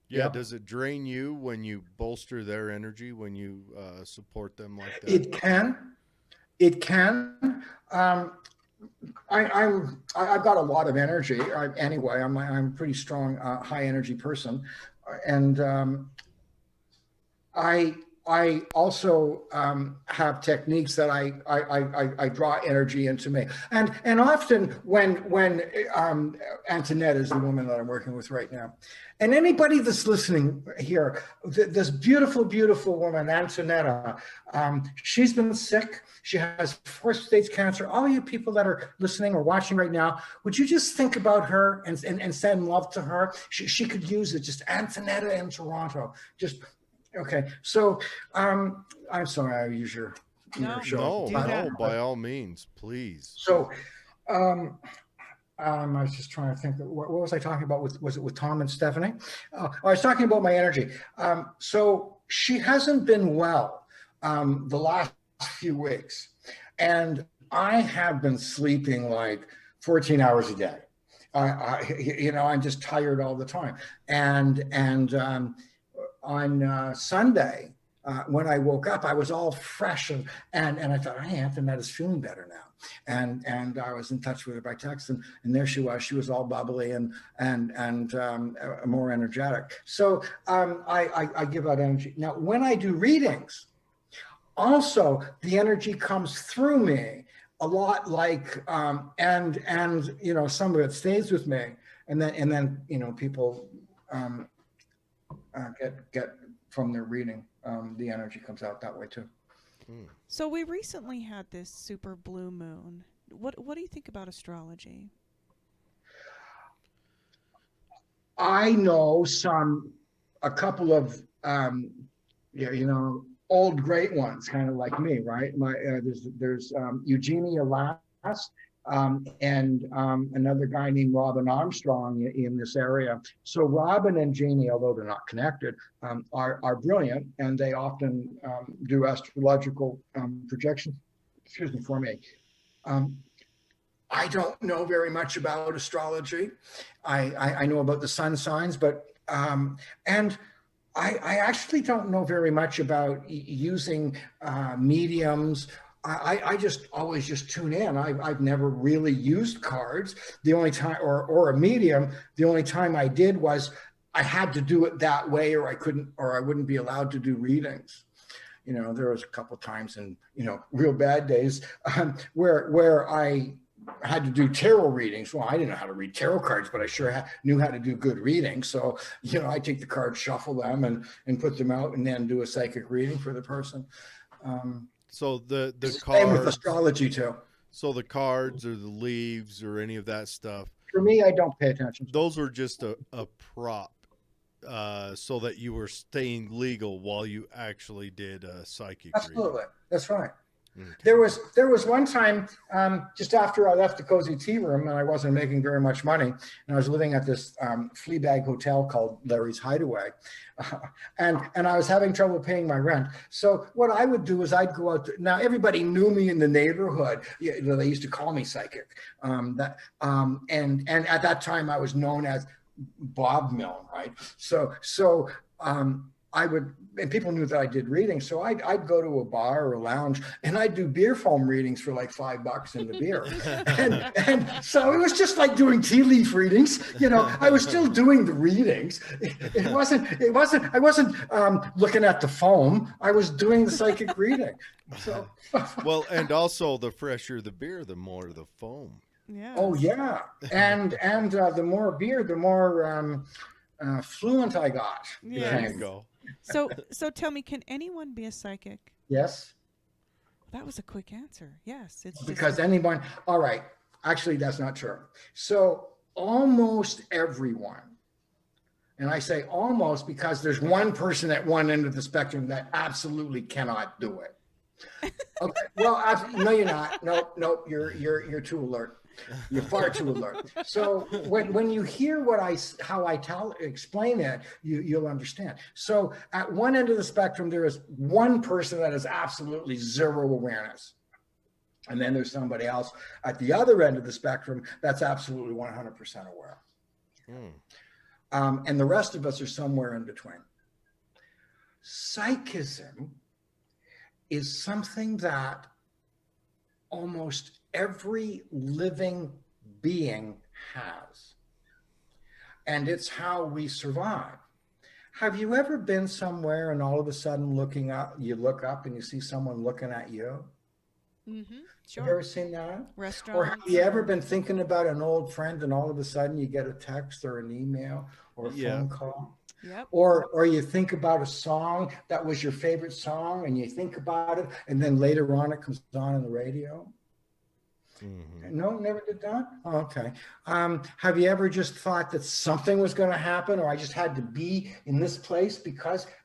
Yeah. Does it drain you when you bolster their energy, when you support them like that? It can. I've got a lot of energy. Anyway, I'm a pretty strong, high energy person, and I also have techniques that I draw energy into me, and often when Antoinette is the woman that I'm working with right now, and anybody that's listening here, this beautiful woman Antoinette, she's been sick. She has fourth stage cancer. All you people that are listening or watching right now, would you just think about her and send love to her? She could use it. Just Antoinette in Toronto. Just. Okay, so I'm sorry I use your show. No, by all means, please. So I was just trying to think, what was I talking about? Was it with Tom and Stephanie? I was talking about my energy. So she hasn't been well the last few weeks, and I have been sleeping like 14 hours a day. I'm just tired all the time, and on Sunday, when I woke up, I was all fresh and I thought, hey, Antoinette is feeling better now. And I was in touch with her by text, and there she was. She was all bubbly and more energetic. So I give out energy. Now, when I do readings, also the energy comes through me a lot, like and some of it stays with me, and then people. Get from their reading, the energy comes out that way too. So we recently had this super blue moon. What do you think about astrology? I know a couple of old great ones, kind of like me, right? There's Eugenia Last. And another guy named Robin Armstrong in this area. So Robin and Jeannie, although they're not connected, are brilliant, and they often do astrological projections. Excuse me for me. I don't know very much about astrology. I know about the sun signs, but And I actually don't know very much about using mediums. I just always just tune in. I've never really used cards. The only time, or a medium, the only time I did was I had to do it that way, or I couldn't, or I wouldn't be allowed to do readings. You know, there was a couple times in, you know, real bad days where I had to do tarot readings. Well, I didn't know how to read tarot cards, but I sure knew how to do good readings. So, you know, I take the cards, shuffle them, and put them out, and then do a psychic reading for the person. So the same with cards, astrology too. so the cards or the leaves or any of that stuff, For me, I don't pay attention. those are just a prop, so that you were staying legal while you actually did a psychic Absolutely, reading. that's right. Okay. There was one time just after I left the Cozy Tea Room, and I wasn't making very much money, and I was living at this flea bag hotel called Larry's Hideaway, and I was having trouble paying my rent. So what I would do is I'd go out. Now everybody knew me in the neighborhood. You know, they used to call me psychic. And at that time I was known as Bob Milne, right? So I would, and people knew that I did readings. So I'd go to a bar or a lounge, and I'd do beer foam readings for like $5 in the beer. and so it was just like doing tea leaf readings. You know, I was still doing the readings. I wasn't looking at the foam. I was doing the psychic reading. So. Well, and also the fresher the beer, the more the foam. Yeah. Oh yeah. And the more beer, the more fluent I got. Yeah. There you go. So tell me, can anyone be a psychic? Yes. That was a quick answer. Yes, it's Because anyone, all right, actually that's not true. So almost everyone, and I say almost because there's one person at one end of the spectrum that absolutely cannot do it. Okay, well, no, you're not. No, you're too alert. You're far too alert. So when you hear how I explain it, you'll understand. So at one end of the spectrum, there is one person that has absolutely zero awareness. And then there's somebody else at the other end of the spectrum that's absolutely 100% aware. And the rest of us are somewhere in between. Psychism is something that almost every living being has. And it's how we survive. Have you ever been somewhere and all of a sudden you look up and you see someone looking at you? Mm-hmm. Sure. Have you ever seen that? Restaurants. Or have you ever been thinking about an old friend and all of a sudden you get a text or an email or a phone call? Yep. Or you think about a song that was your favorite song and you think about it and then later on it comes on the radio? Mm-hmm. No, never did that? Oh, okay. Have you ever just thought that something was going to happen, or I just had to be in this place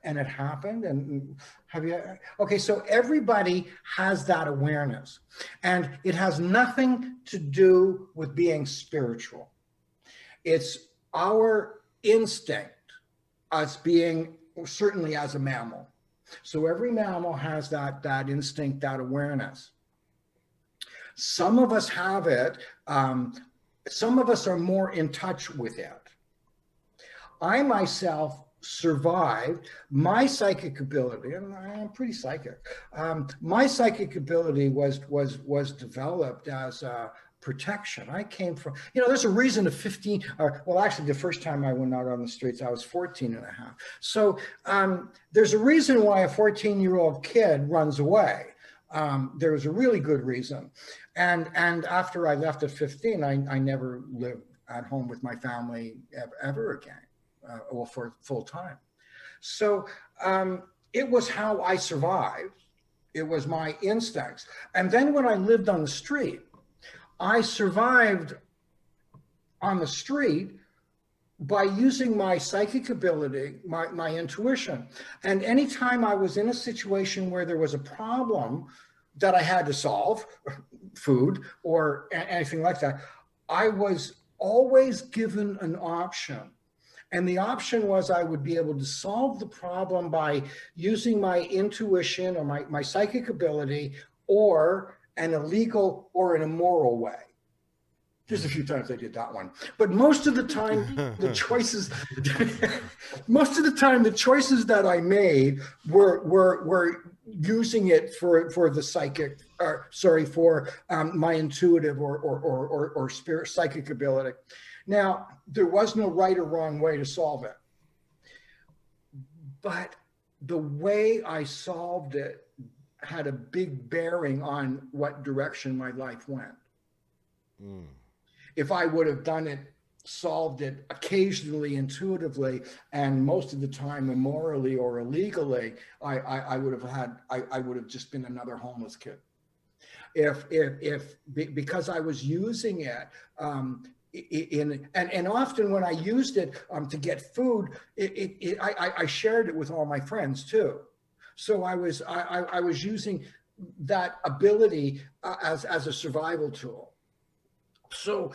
and it happened? And have you? Okay, so everybody has that awareness, and it has nothing to do with being spiritual. It's our instinct as being, certainly as a mammal. So every mammal has that instinct, that awareness. Some of us have it. Some of us are more in touch with it. I myself survived my psychic ability, and I'm pretty psychic. My psychic ability was developed as a protection. I came from, there's a reason to 15, well, actually the first time I went out on the streets, I was 14 and a half. So there's a reason why a 14-year-old kid runs away. There was a really good reason. And after I left at 15, I never lived at home with my family ever again, well, for full time. So it was how I survived. It was my instincts. And then when I lived on the street, I survived on the street by using my psychic ability, my intuition. And anytime I was in a situation where there was a problem that I had to solve, food or anything like that, I was always given an option. And the option was I would be able to solve the problem by using my intuition or my psychic ability, or an illegal or an immoral way. There's a few times I did that one, but most of the time, the choices, that I made were using it for the psychic, for my intuitive or spirit psychic ability. Now, there was no right or wrong way to solve it, but the way I solved it had a big bearing on what direction my life went. If I would have solved it occasionally intuitively and most of the time immorally or illegally, I would have just been another homeless kid. Because I was using it and often when I used it to get food, I shared it with all my friends too. So I was using that ability as a survival tool. So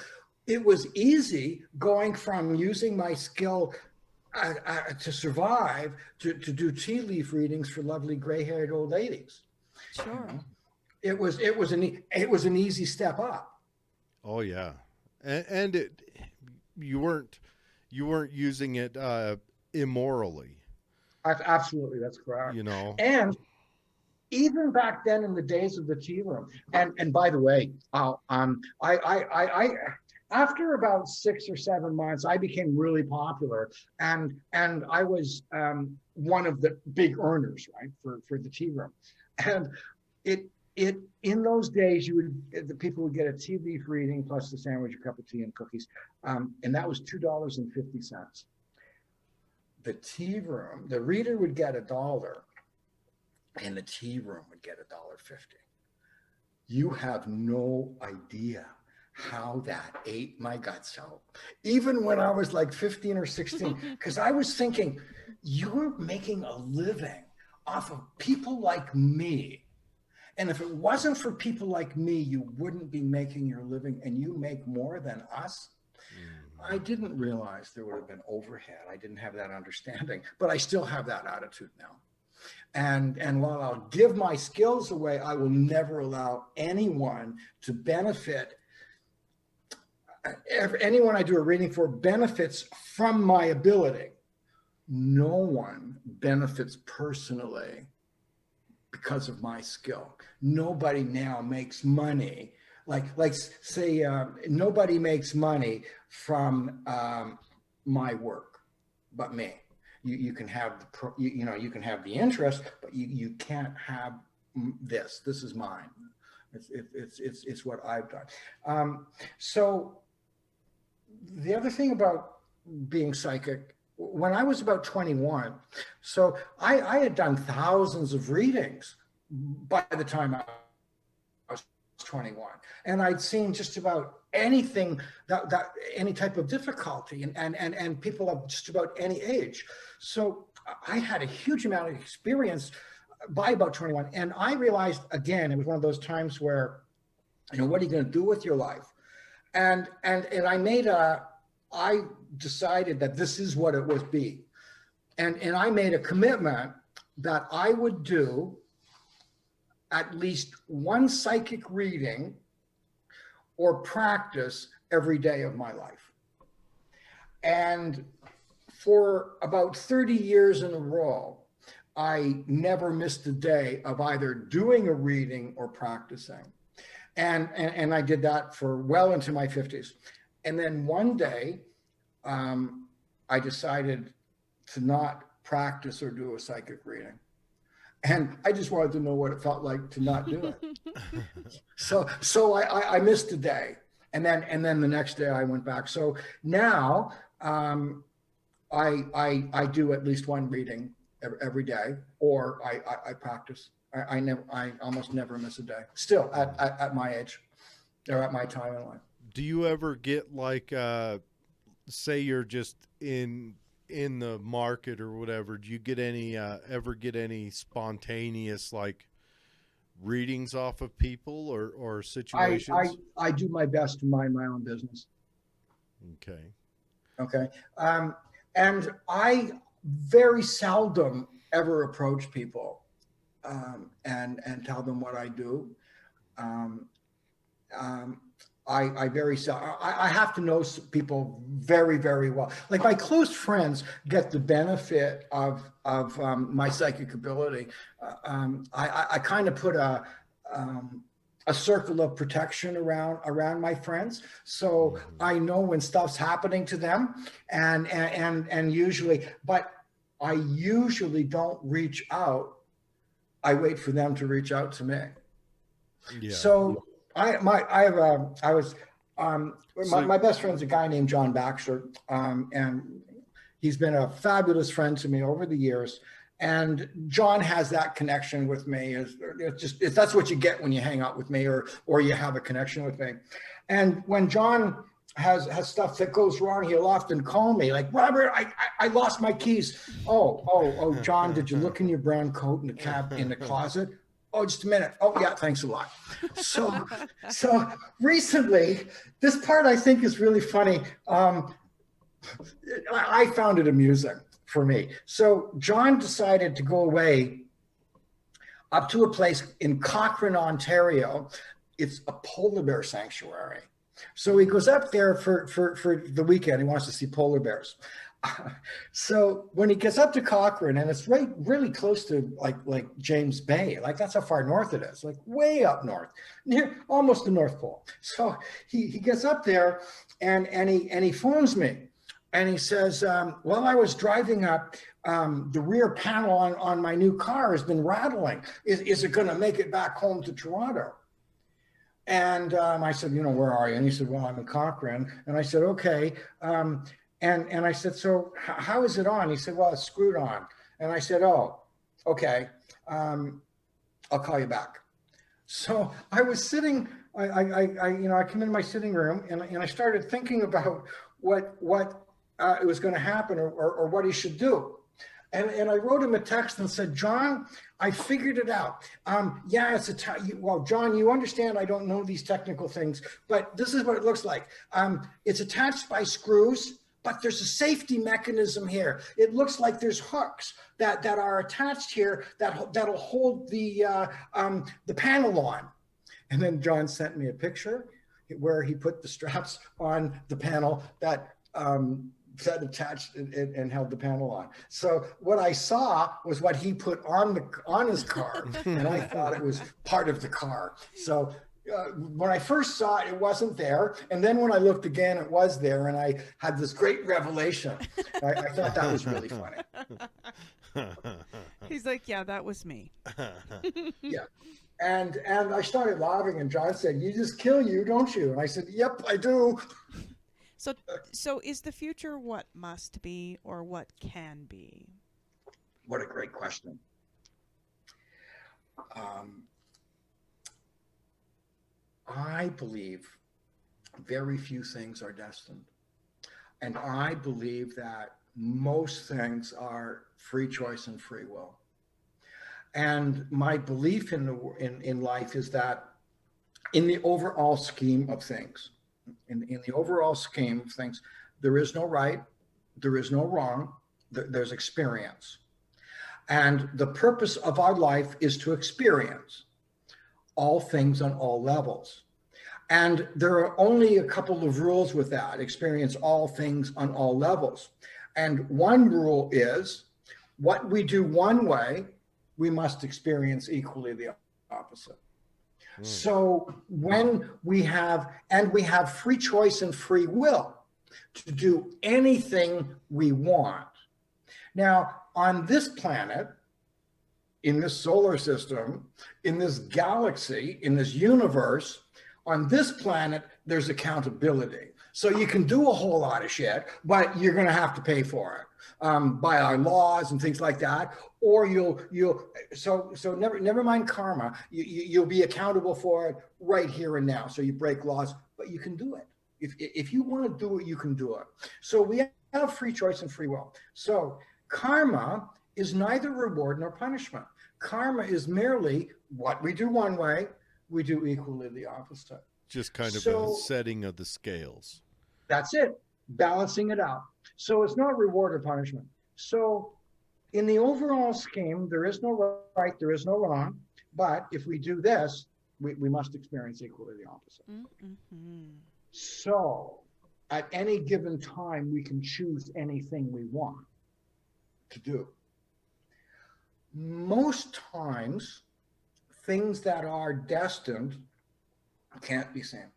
it was easy going from using my skill to survive to do tea leaf readings for lovely gray-haired old ladies. Sure. It was an easy step up. Oh yeah, and you weren't using it immorally. Absolutely, that's correct. You know, and even back then in the days of the tea room, and by the way, I after about 6 or 7 months, I became really popular, and I was one of the big earners, right, for the tea room, and it in those days the people would get a tea leaf reading plus the sandwich, a cup of tea, and cookies, and that was $2.50. The tea room, the reader would get $1. And the tea room would get $1.50. You have no idea how that ate my guts out. Even when I was like 15 or 16, because I was thinking, you're making a living off of people like me. And if it wasn't for people like me, you wouldn't be making your living, and you make more than us. I didn't realize there would have been overhead. I didn't have that understanding, but I still have that attitude now. And while I'll give my skills away, I will never allow anyone to benefit. Anyone I do a reading for benefits from my ability. No one benefits personally because of my skill. Nobody now makes money. Like say, nobody makes money from my work but me. You can have you can have the interest, but you can't have this. This is mine. It's what I've done. So the other thing about being psychic, when I was about 21, so I had done thousands of readings by the time I was 21, and I'd seen just about anything that any type of difficulty and people of just about any age. So I had a huge amount of experience by about 21, and I realized, again, it was one of those times where, what are you going to do with your life? And I decided that this is what it would be, and I made a commitment that I would do at least one psychic reading or practice every day of my life. And for about 30 years in a row, I never missed a day of either doing a reading or practicing. And I did that for well into my 50s. And then one day, I decided to not practice or do a psychic reading. And I just wanted to know what it felt like to not do it. So I missed a day, and then the next day I went back. So now I do at least one reading every day, or I practice. I almost never miss a day. Still at my age, or at my time in life. Do you ever get like, say you're just in the market or whatever, do you get any ever get any spontaneous like readings off of people or situations? I do my best to mind my own business. Okay. And I very seldom ever approach people and tell them what I do. I very I have to know people very, very well. Like my close friends get the benefit of my psychic ability. I kind of put a circle of protection around my friends, so I know when stuff's happening to them, and usually, but I usually don't reach out. I wait for them to reach out to me. Yeah. So my best friend's a guy named John Baxter, and he's been a fabulous friend to me over the years. And John has that connection with me. That's what you get when you hang out with me, or you have a connection with me. And when John has stuff that goes wrong, he'll often call me like, Robert, I lost my keys. Oh, John, did you look in your brown coat in the closet? Oh, just a minute. Oh, yeah, thanks a lot. So recently, this part I think is really funny. I found it amusing for me. So John decided to go away up to a place in Cochrane, Ontario. It's a polar bear sanctuary. So he goes up there for the weekend. He wants to see polar bears. So when he gets up to Cochrane, and it's really close to like James Bay, like that's how far north it is, like way up north, near almost the North Pole. So he gets up there and he phones me, and he says, well, I was driving up, the rear panel on my new car has been rattling. Is it going to make it back home to Toronto? And I said, where are you? And he said, well, I'm in Cochrane. And I said, okay. And I said, so how is it on? He said, well, it's screwed on. And I said, oh, okay. I'll call you back. So I was sitting, I come in my sitting room and I started thinking about what it was going to happen or what he should do. And I wrote him a text and said, John, I figured it out. Yeah, well, John, you understand I don't know these technical things, but this is what it looks like. It's attached by screws, but there's a safety mechanism here. It looks like there's hooks that are attached here that'll hold the panel on. And then John sent me a picture where he put the straps on the panel that attached and held the panel on. So what I saw was what he put on his car, and I thought it was part of the car. So when I first saw it, it wasn't there, and then when I looked again, it was there, and I had this great revelation. I thought that was really funny. He's like, yeah, that was me. Yeah. And I started laughing, and John said, you just kill you, don't you? And I said, yep, I do. So is the future what must be or what can be? What a great question. I believe very few things are destined. And I believe that most things are free choice and free will. And my belief in life is that in the overall scheme of things, in the overall scheme of things, there is no right, there is no wrong, there's experience. And the purpose of our life is to experience all things on all levels. And there are only a couple of rules with that: experience all things on all levels. And one rule is, what we do one way, we must experience equally the opposite. So when we have free choice and free will to do anything we want. Now, on this planet, in this solar system, in this galaxy, in this universe, on this planet, there's accountability. So you can do a whole lot of shit, but you're going to have to pay for it by our laws and things like that. Or so never mind karma. You'll be accountable for it right here and now. So you break laws, but you can do it. If you want to do it, you can do it. So we have free choice and free will. So karma is neither reward nor punishment. Karma is merely what we do one way, we do equally the opposite. Just kind of a setting of the scales. That's it, balancing it out. So it's not reward or punishment. So in the overall scheme, there is no right, there is no wrong. But if we do this, We must experience equally the opposite. Mm-hmm. So at any given time, we can choose anything we want to do. Most times, things that are destined can't be seen,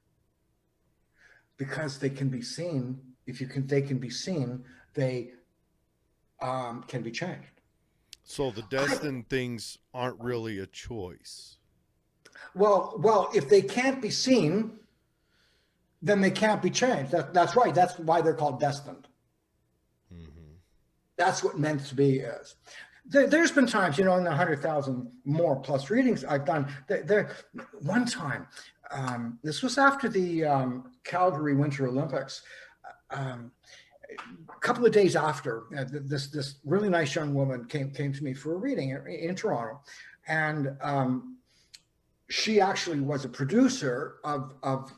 because they can be seen. They can be seen, they can be changed. So the destined things aren't really a choice. Well, if they can't be seen, then they can't be changed. That's right. That's why they're called destined. Mm-hmm. That's what meant to be is. There's been times, in the 100,000 more plus readings I've done. One time, this was after the Calgary Winter Olympics. A couple of days after, this really nice young woman came to me for a reading in Toronto, and she actually was a producer of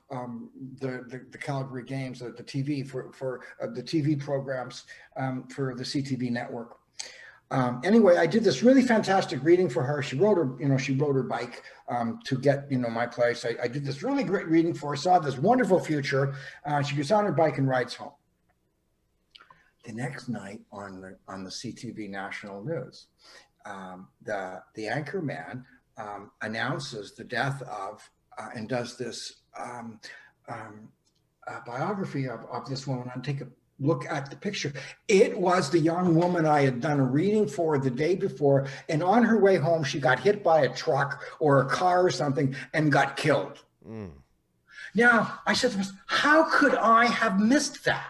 the Calgary Games, the TV for the TV programs for the CTV network. Anyway, I did this really fantastic reading for her. She rode her bike to get my place. I did this really great reading for her. Saw this wonderful future. She gets on her bike and rides home. The next night on the CTV national news, the anchor man announces the death of and does this biography of this woman. I'll take a look at the picture. It was the young woman I had done a reading for the day before, and on her way home, she got hit by a truck or a car or something and got killed. Mm. Now, I said to myself, how could I have missed that?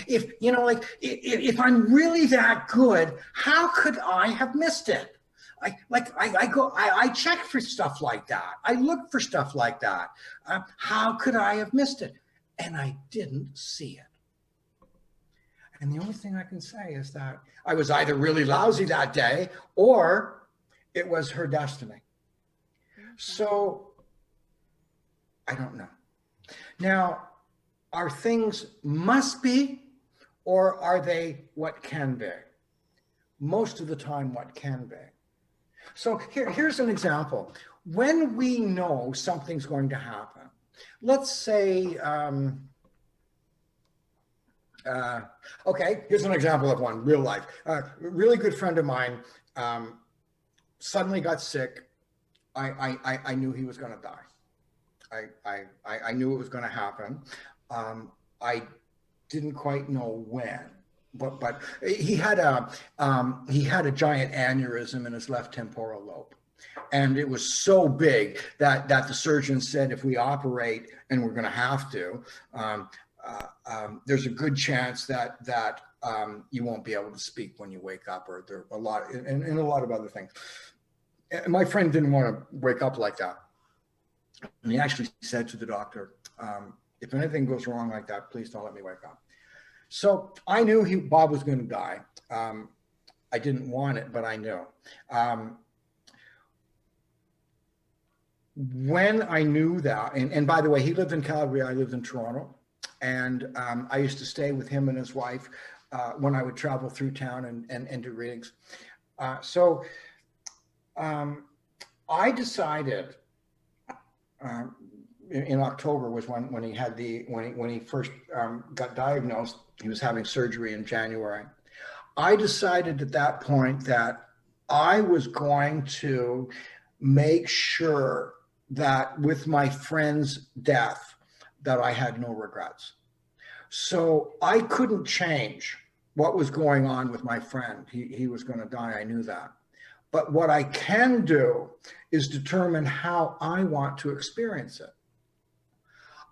If, if I'm really that good, how could I have missed it? I check for stuff like that. I look for stuff like that. How could I have missed it? And I didn't see it. And the only thing I can say is that I was either really lousy that day or it was her destiny. So I don't know. Now, are things must be, or are they what can be? Most of the time, what can be. So here's an example. When we know something's going to happen, let's say, okay, here's an example of one, real life. A really good friend of mine suddenly got sick. I knew he was going to die. I knew it was going to happen. I didn't quite know when, but he had a giant aneurysm in his left temporal lobe. And it was so big that the surgeon said, if we operate, and we're going to have to, there's a good chance that you won't be able to speak when you wake up, or there are a lot, and a lot of other things. And my friend didn't want to wake up like that. And he actually said to the doctor, if anything goes wrong like that, please don't let me wake up. So I knew Bob was going to die. I didn't want it, but I knew. When I knew that, and by the way, he lived in Calgary, I lived in Toronto, and I used to stay with him and his wife when I would travel through town and do readings. So I decided in October was when he had when he first got diagnosed. He was having surgery in January. I decided at that point that I was going to make sure that with my friend's death, that I had no regrets. So I couldn't change what was going on with my friend. He was going to die. I knew that. But what I can do is determine how I want to experience it.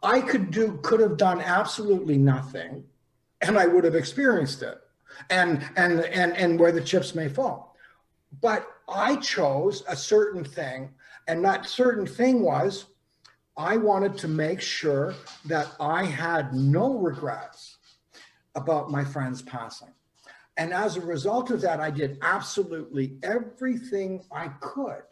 I could have done absolutely nothing, and I would have experienced it, and where the chips may fall. But I chose a certain thing, and that certain thing was I wanted to make sure that I had no regrets about my friend's passing. And as a result of that, I did absolutely everything I could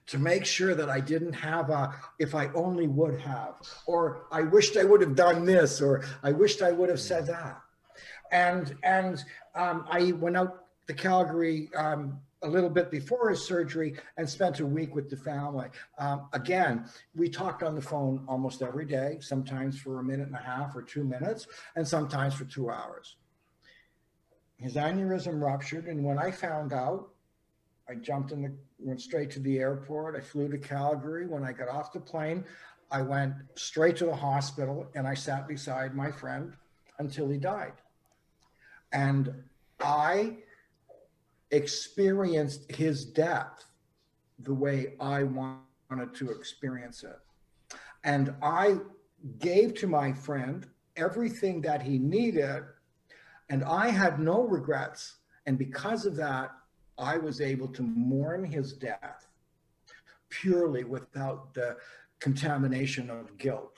to make sure that I didn't have if I only would have, or I wished I would have done this, or I wished I would have said that. And I went out the Calgary a little bit before his surgery and spent a week with the family. Again, we talked on the phone almost every day, sometimes for a minute and a half or 2 minutes, and sometimes for 2 hours. His aneurysm ruptured, and when I found out, I went straight to the airport. I flew to Calgary. When I got off the plane, I went straight to the hospital, and I sat beside my friend until he died. And I experienced his death the way I wanted to experience it. And I gave to my friend everything that he needed, and I had no regrets. And because of that, I was able to mourn his death purely without the contamination of guilt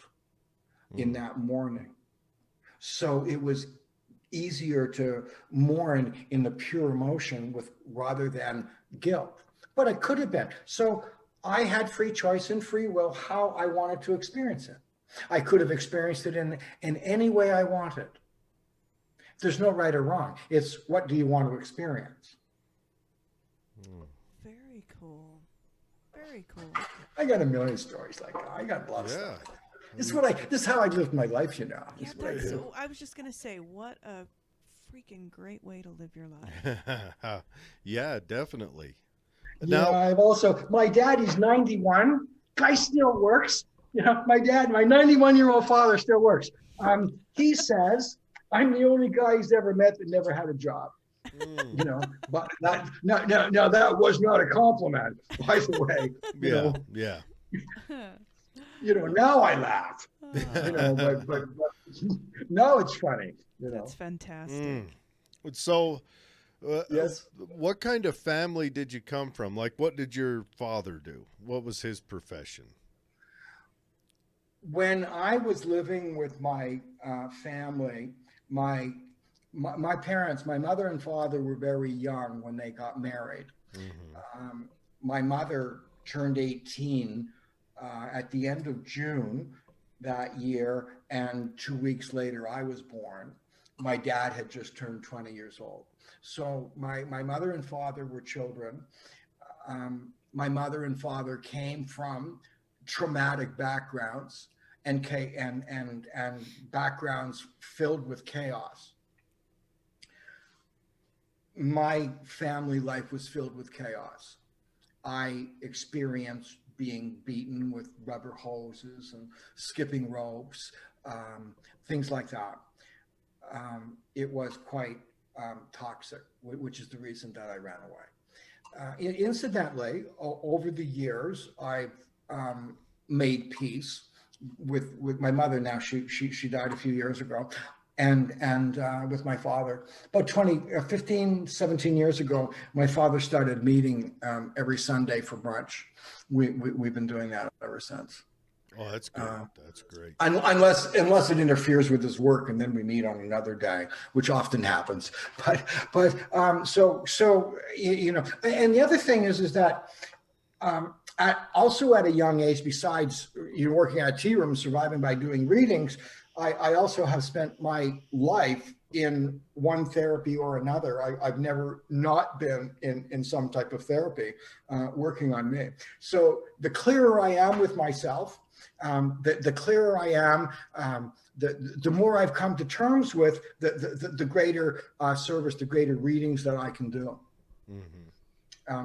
in that mourning. So it was easier to mourn in the pure emotion rather than guilt. But it could have been. So I had free choice and free will how I wanted to experience it. I could have experienced it in any way I wanted. There's no right or wrong. It's what do you want to experience? Very cool. Very cool. I got a million stories like that. I got a lot of stuff. This is how I lived my life, you know. Yeah, I was just gonna say, what a freaking great way to live your life. Yeah, definitely. Yeah, Now, I've also, my dad, he's 91. Guy still works. You know, my 91-year-old father still works. He says, I'm the only guy he's ever met that never had a job. You know, but that was not a compliment, by the way. Yeah. You know, now I laugh. You know, but no, it's funny. You know, That's fantastic. So, yes. What kind of family did you come from? Like, what did your father do? What was his profession? When I was living with my family, my parents, my mother and father were very young when they got married. My mother turned 18 at the end of June that year, and 2 weeks later I was born. My dad had just turned 20 years old. So my mother and father were children. My mother and father came from traumatic backgrounds and backgrounds filled with chaos. My family life was filled with chaos. I experienced being beaten with rubber hoses and skipping ropes, things like that. It was quite toxic, which is the reason that I ran away. Incidentally, over the years, I've made peace with my mother. Now she died a few years ago, and with my father. About 15, 17 years ago, my father started meeting every Sunday for brunch. We've been doing that ever since. Oh, that's good. That's great. Unless it interferes with his work, and then we meet on another day, which often happens. But so you know, and the other thing is that also at a young age, besides working at a tea room, surviving by doing readings, I also have spent my life in one therapy or another. I've never not been in some type of therapy working on me. So the clearer I am with myself, the clearer I am, the more I've come to terms with, the greater service, the greater readings that I can do.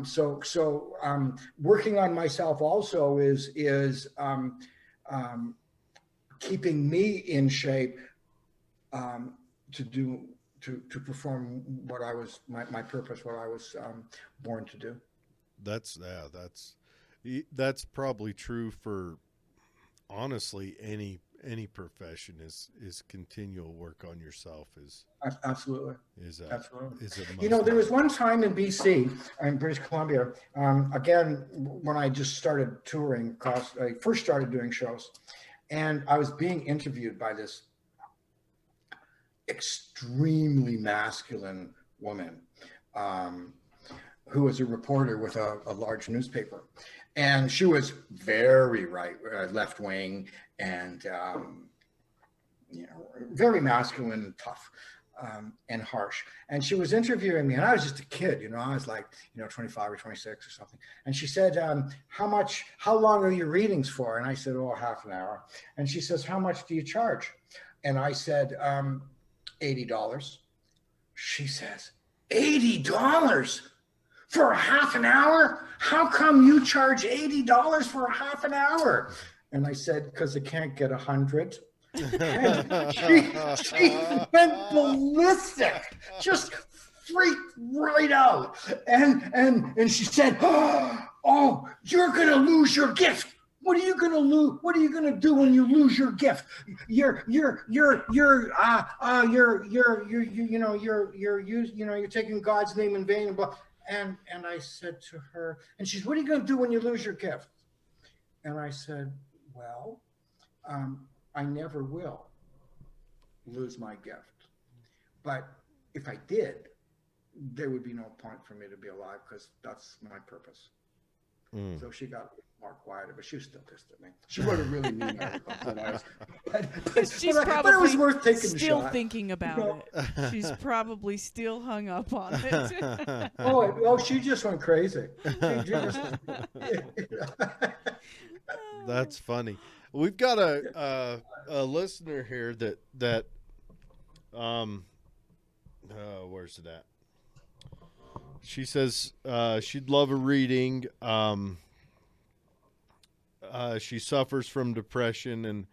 So working on myself also is keeping me in shape to perform what I was, my purpose, what I was born to do. That's probably true for honestly any profession. Is continual work on yourself is absolutely absolutely. There was one time in BC, in British Columbia, again when I just started touring, I first started doing shows, and I was being interviewed by this extremely masculine woman who was a reporter with a large newspaper. And she was very left wing, and very masculine and tough. and harsh. And she was interviewing me, and I was just a kid, I was like, 25 or 26 or something. And she said, how long are your readings for? And I said, oh, half an hour. And she says, how much do you charge? And I said, $80. She says, $80 for a half an hour? How come you charge $80 for a half an hour? And I said, because I can't get 100. And she went ballistic, just freaked right out. And she said, oh, you're going to lose your gift. What are you going to lose? What are you going to do when you lose your gift? You're taking God's name in vain. And I said to her, and she's, what are you going to do when you lose your gift? And I said, well, I never will lose my gift. But if I did, there would be no point for me to be alive, because that's my purpose. So she got more quieter, but she was still pissed at me. She would have really mean it. But She's but probably it was worth taking still the shot. thinking about it. She's probably still hung up on it. Oh, she just went crazy. That's funny. We've got a listener here that where's it at? She says she'd love a reading. She suffers from depression and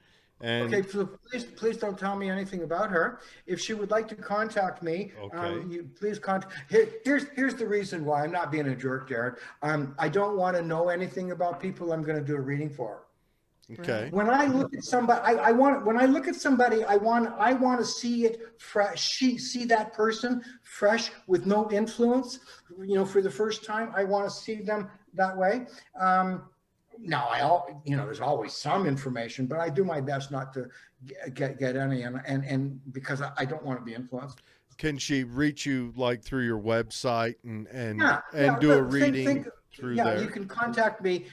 Okay, so please don't tell me anything about her. If she would like to contact me, okay. Please contact. Here's the reason why I'm not being a jerk, Jared. I don't want to know anything about people I'm going to do a reading for. Okay. When I look at somebody, I want to see it fresh. See that person fresh with no influence. For the first time, I want to see them that way. Now, there's always some information, but I do my best not to get any, and because I don't want to be influenced. Can she reach you like through your website and do a reading through there? Yeah, you can contact me.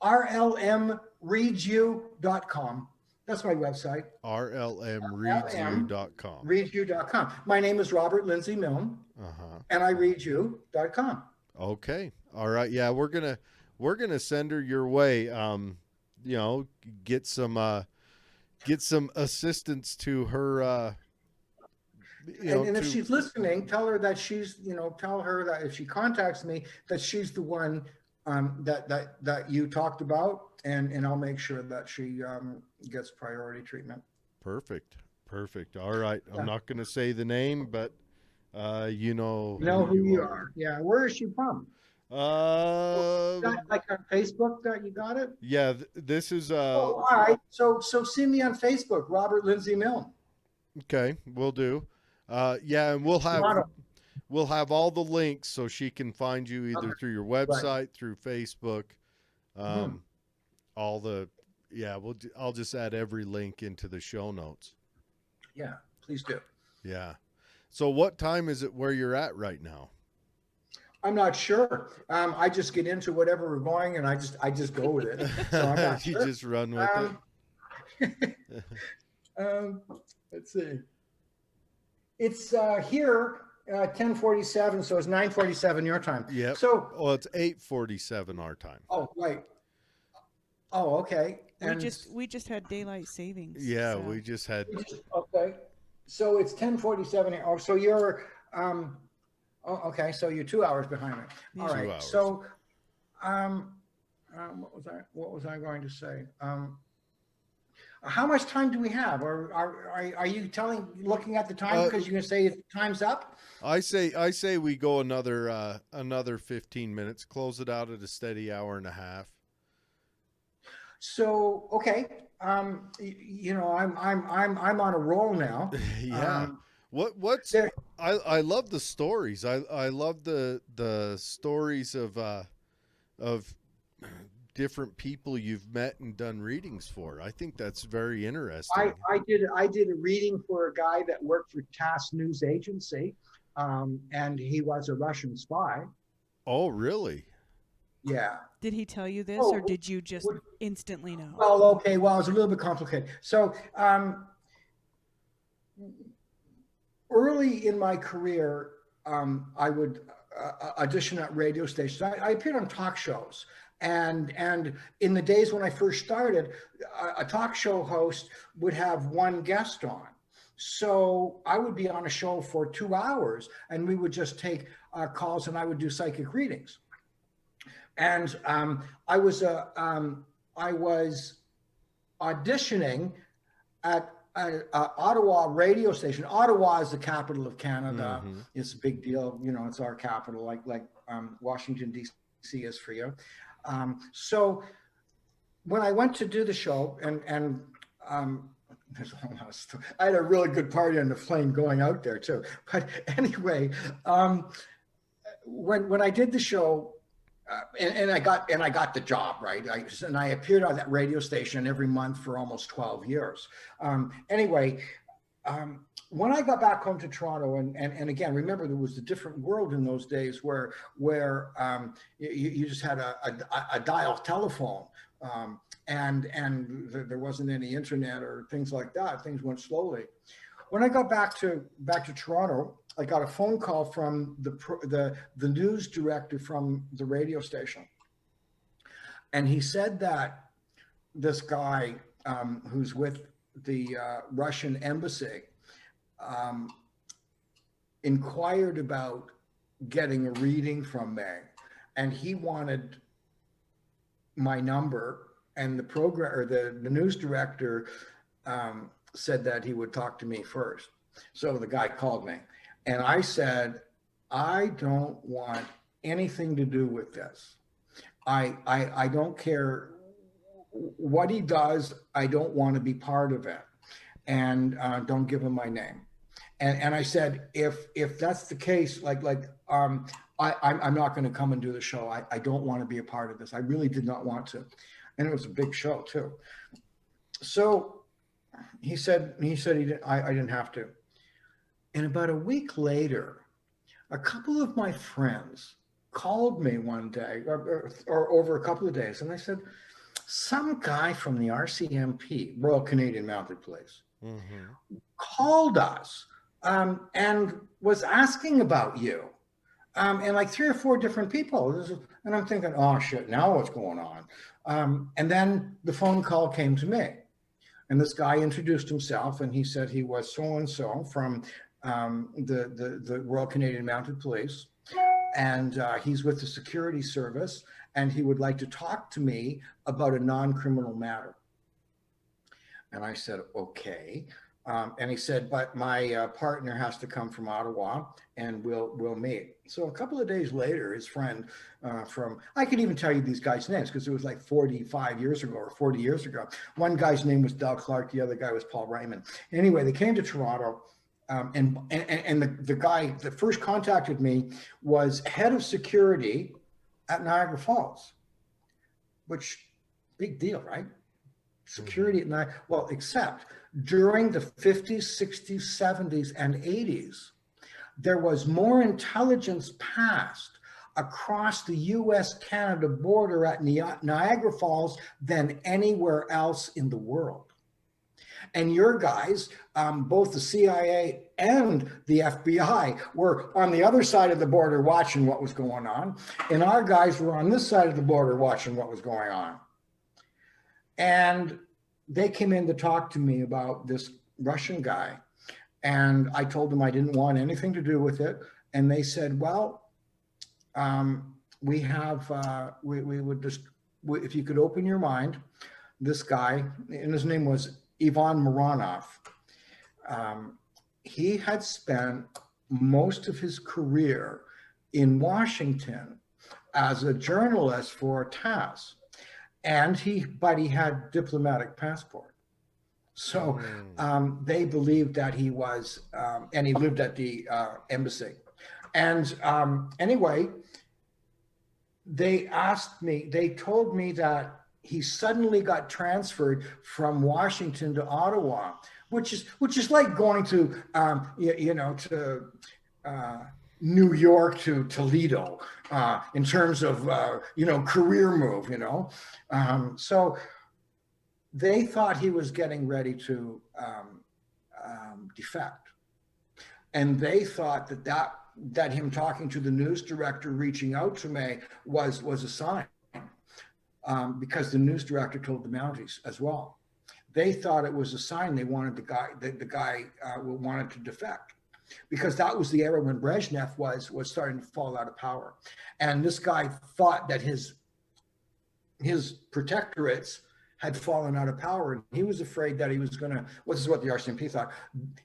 rlmreadsyou.com. That's my website. rlmreadsyou.com. Readsyou.com. My name is Robert Lindsy Milne, and I readyou.com. Okay. All right. Yeah, we're gonna send her your way. Get some assistance to her. And if she's listening, tell her that if she contacts me, that she's the one that you talked about, and I'll make sure that she gets priority treatment. Perfect. All right. I'm not going to say the name, but you know who you are. Yeah. Where is she from? Like on Facebook that you got it? Yeah. This is. All right. So see me on Facebook, Robert Lindsy Milne. Okay, we'll do. Yeah, and we'll have all the links so she can find you either through your website, through Facebook, I'll just add every link into the show notes. Yeah, please do. Yeah. So what time is it where you're at right now? I'm not sure. I just get into whatever we're going, and I just go with it. So I'm not You sure. just run with it. Let's see. It's here 10:47, so it's 9:47 your time. Yep. So it's 8:47 our time. Oh, right. Oh, okay. And We just had daylight savings. Yeah, so. we just had. Okay. So it's 10:47 here. Oh, so you're okay. So you're 2 hours behind me. All right. 2 hours. So what was I going to say? How much time do we have? Or are you looking at the time because you're going to say time's up? I say we go another 15 minutes, close it out at a steady hour and a half. So, okay. I'm on a roll now. Yeah. What's there, I love the stories. I love the stories of different people you've met and done readings for. I think that's very interesting. I did a reading for a guy that worked for TASS News Agency, and he was a Russian spy. Oh, really? Yeah. Did he tell you this, or did you just instantly know? Well, okay. Well, it's a little bit complicated. So early in my career, I would audition at radio stations. I appeared on talk shows. And in the days when I first started, a talk show host would have one guest on. So I would be on a show for 2 hours, and we would just take calls, and I would do psychic readings. And I was auditioning at Ottawa radio station. Ottawa is the capital of Canada. Mm-hmm. It's a big deal. You know, it's our capital, like Washington, D.C. is for you. So when I went to do the show, and there's a whole lot of stuff. I had a really good party on the plane going out there too. But anyway, when I did the show, and I got the job, right? And I appeared on that radio station every month for almost 12 years. Anyway, when I got back home to Toronto, and again, remember, there was a different world in those days where you just had a dial telephone, and there wasn't any internet or things like that. Things went slowly. When I got back to Toronto, I got a phone call from the news director from the radio station, and he said that this guy who's with the Russian embassy inquired about getting a reading from me, and he wanted my number, and the program or the news director said that he would talk to me first. So the guy called me, and I said, I don't want anything to do with this. I don't care what he does. I don't want to be part of it, and don't give him my name. And I said, if that's the case, I'm not going to come and do the show. I don't want to be a part of this. I really did not want to, and it was a big show too. So he said I didn't have to. And about a week later, a couple of my friends called me one day, or over a couple of days, and I said, some guy from the RCMP, Royal Canadian Mounted Police, mm-hmm. called us and was asking about you. And like 3 or 4 different people. And I'm thinking, oh shit, now what's going on? And then the phone call came to me. And this guy introduced himself, and he said he was so-and-so from the Royal Canadian Mounted Police. And he's with the security service, and he would like to talk to me about a non-criminal matter. And I said, okay. And he said, but my partner has to come from Ottawa, and we'll meet. So a couple of days later, his friend I could even tell you these guys' names because it was like 45 years ago or 40 years ago. One guy's name was Doug Clark. The other guy was Paul Raymond. Anyway, they came to Toronto. And the guy that first contacted me was head of security at Niagara Falls, which big deal, right? Security at Niagara, well, except during the 50s, 60s, 70s, and 80s, there was more intelligence passed across the US-Canada border at Niagara Falls than anywhere else in the world. And your guys, both the CIA and the FBI, were on the other side of the border watching what was going on. And our guys were on this side of the border watching what was going on. And they came in to talk to me about this Russian guy. And I told them I didn't want anything to do with it. And they said, well, we would just, if you could open your mind, this guy, and his name was Ivan Mironov, he had spent most of his career in Washington as a journalist for TASS, but he had diplomatic passport. So they believed that he was, and he lived at the embassy. And anyway, they told me that he suddenly got transferred from Washington to Ottawa, which is like going to to New York to Toledo in terms of career move. So they thought he was getting ready to defect, And they thought that him talking to the news director, reaching out to me was a sign, because the news director told the Mounties as well. They thought it was a sign they wanted the guy wanted to defect, because that was the era when Brezhnev was starting to fall out of power. And this guy thought that his protectorates had fallen out of power, and he was afraid that he was going to, this is what the RCMP thought,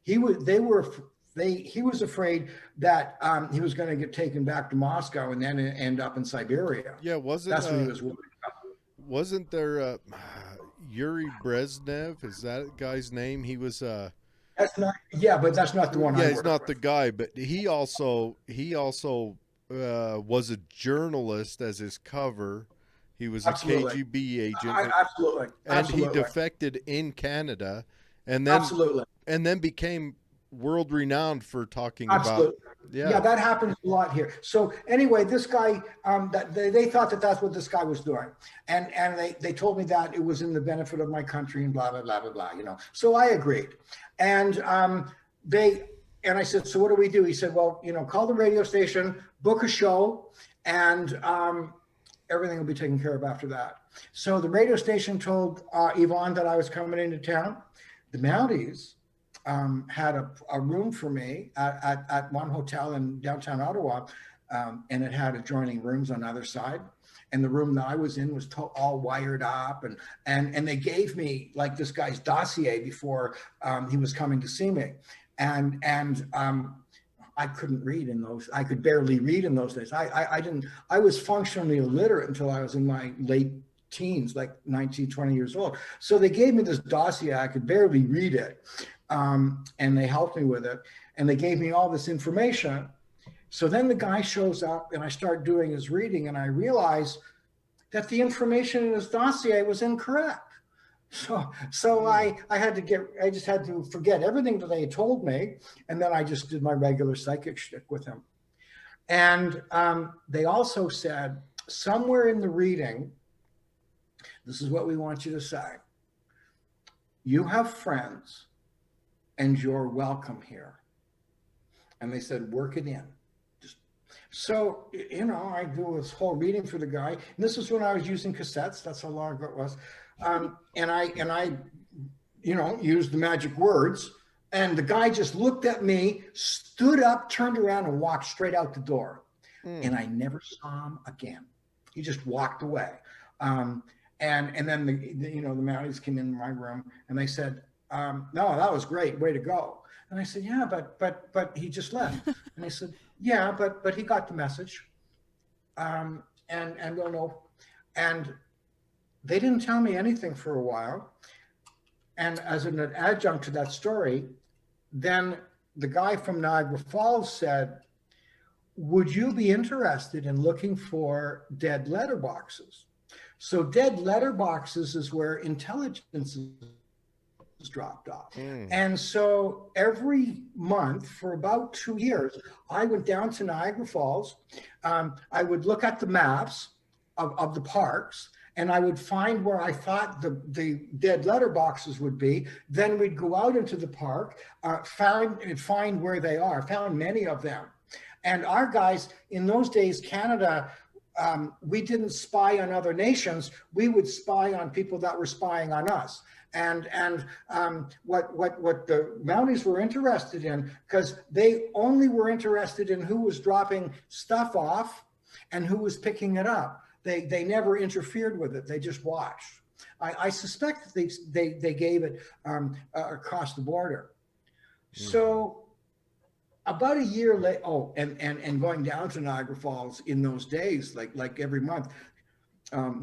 he was afraid that he was going to get taken back to Moscow and then end up in Siberia. Yeah, that's what he was worried about. Wasn't there Yuri Brezhnev? Is that guy's name? He was that's not, yeah, but that's not the one. Yeah, he's not the guy, but he also was a journalist as his cover. He was a KGB agent. Absolutely. And he defected in Canada, and then became world renowned for talking about. Yeah, that happens a lot here. So anyway, this guy, they thought that that's what this guy was doing, and they told me that it was in the benefit of my country and blah blah blah blah blah. You know, so I agreed, and I said, so what do we do? He said, well, you know, call the radio station, book a show, and everything will be taken care of after that. So the radio station told Yvonne that I was coming into town. The Mounties had a room for me at one hotel in downtown Ottawa, and it had adjoining rooms on the other side. And the room that I was in was all wired up, and they gave me like this guy's dossier before he was coming to see me, and I couldn't read in those. I could barely read in those days. I was functionally illiterate until I was in my late teens, like 19, 20 years old. So they gave me this dossier. I could barely read it. And they helped me with it. And they gave me all this information. So then the guy shows up and I start doing his reading, and I realize that the information in his dossier was incorrect. So I just had to forget everything that they had told me. And then I just did my regular psychic shtick with him. And they also said, somewhere in the reading, this is what we want you to say. You have friends and you're welcome here. And they said, work it in. So, you know, I do this whole reading for the guy. And this was when I was using cassettes. That's how long ago it was. And I, you know, used the magic words. And the guy just looked at me, stood up, turned around, and walked straight out the door. And I never saw him again. He just walked away. And then the Mounties came in my room and they said, no, that was great, way to go. And I said, yeah, but he just left. And they said, yeah, but he got the message. And we'll know. And they didn't tell me anything for a while. And as an adjunct to that story, then the guy from Niagara Falls said, would you be interested in looking for dead letterboxes? So dead letterboxes is where intelligence is dropped off. And so every month for about 2 years, I went down to Niagara Falls. I would look at the maps of the parks, and I would find where I thought the dead letterboxes would be. Then we'd go out into the park, find where they are. Found many of them. And our guys, in those days, Canada, we didn't spy on other nations. We would spy on people that were spying on us. And what the Mounties were interested in, because they only were interested in who was dropping stuff off and who was picking it up. They never interfered with it. They just watched. I suspect that they gave it across the border. So about a year later, and going down to Niagara Falls in those days, like every month,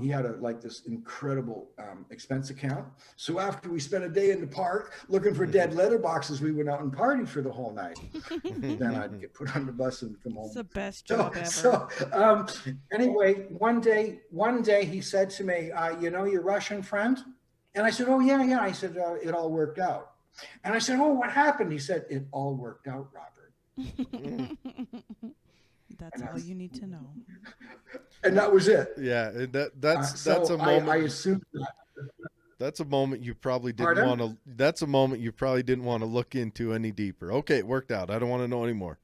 he had this incredible expense account. So after we spent a day in the park looking for dead letterboxes, we went out and partied for the whole night. Then I'd get put on the bus and come home. It's the best job ever. So anyway, one day he said to me, you know your Russian friend? And I said, oh, yeah. I said, it all worked out. And I said, oh, what happened? He said, it all worked out, Robert. That's all you need to know. And that was it. Yeah, that's a moment. I assumed that. That's a moment you probably didn't Pardon? want to. That's a moment you probably didn't want to look into any deeper. Okay, it worked out. I don't want to know anymore.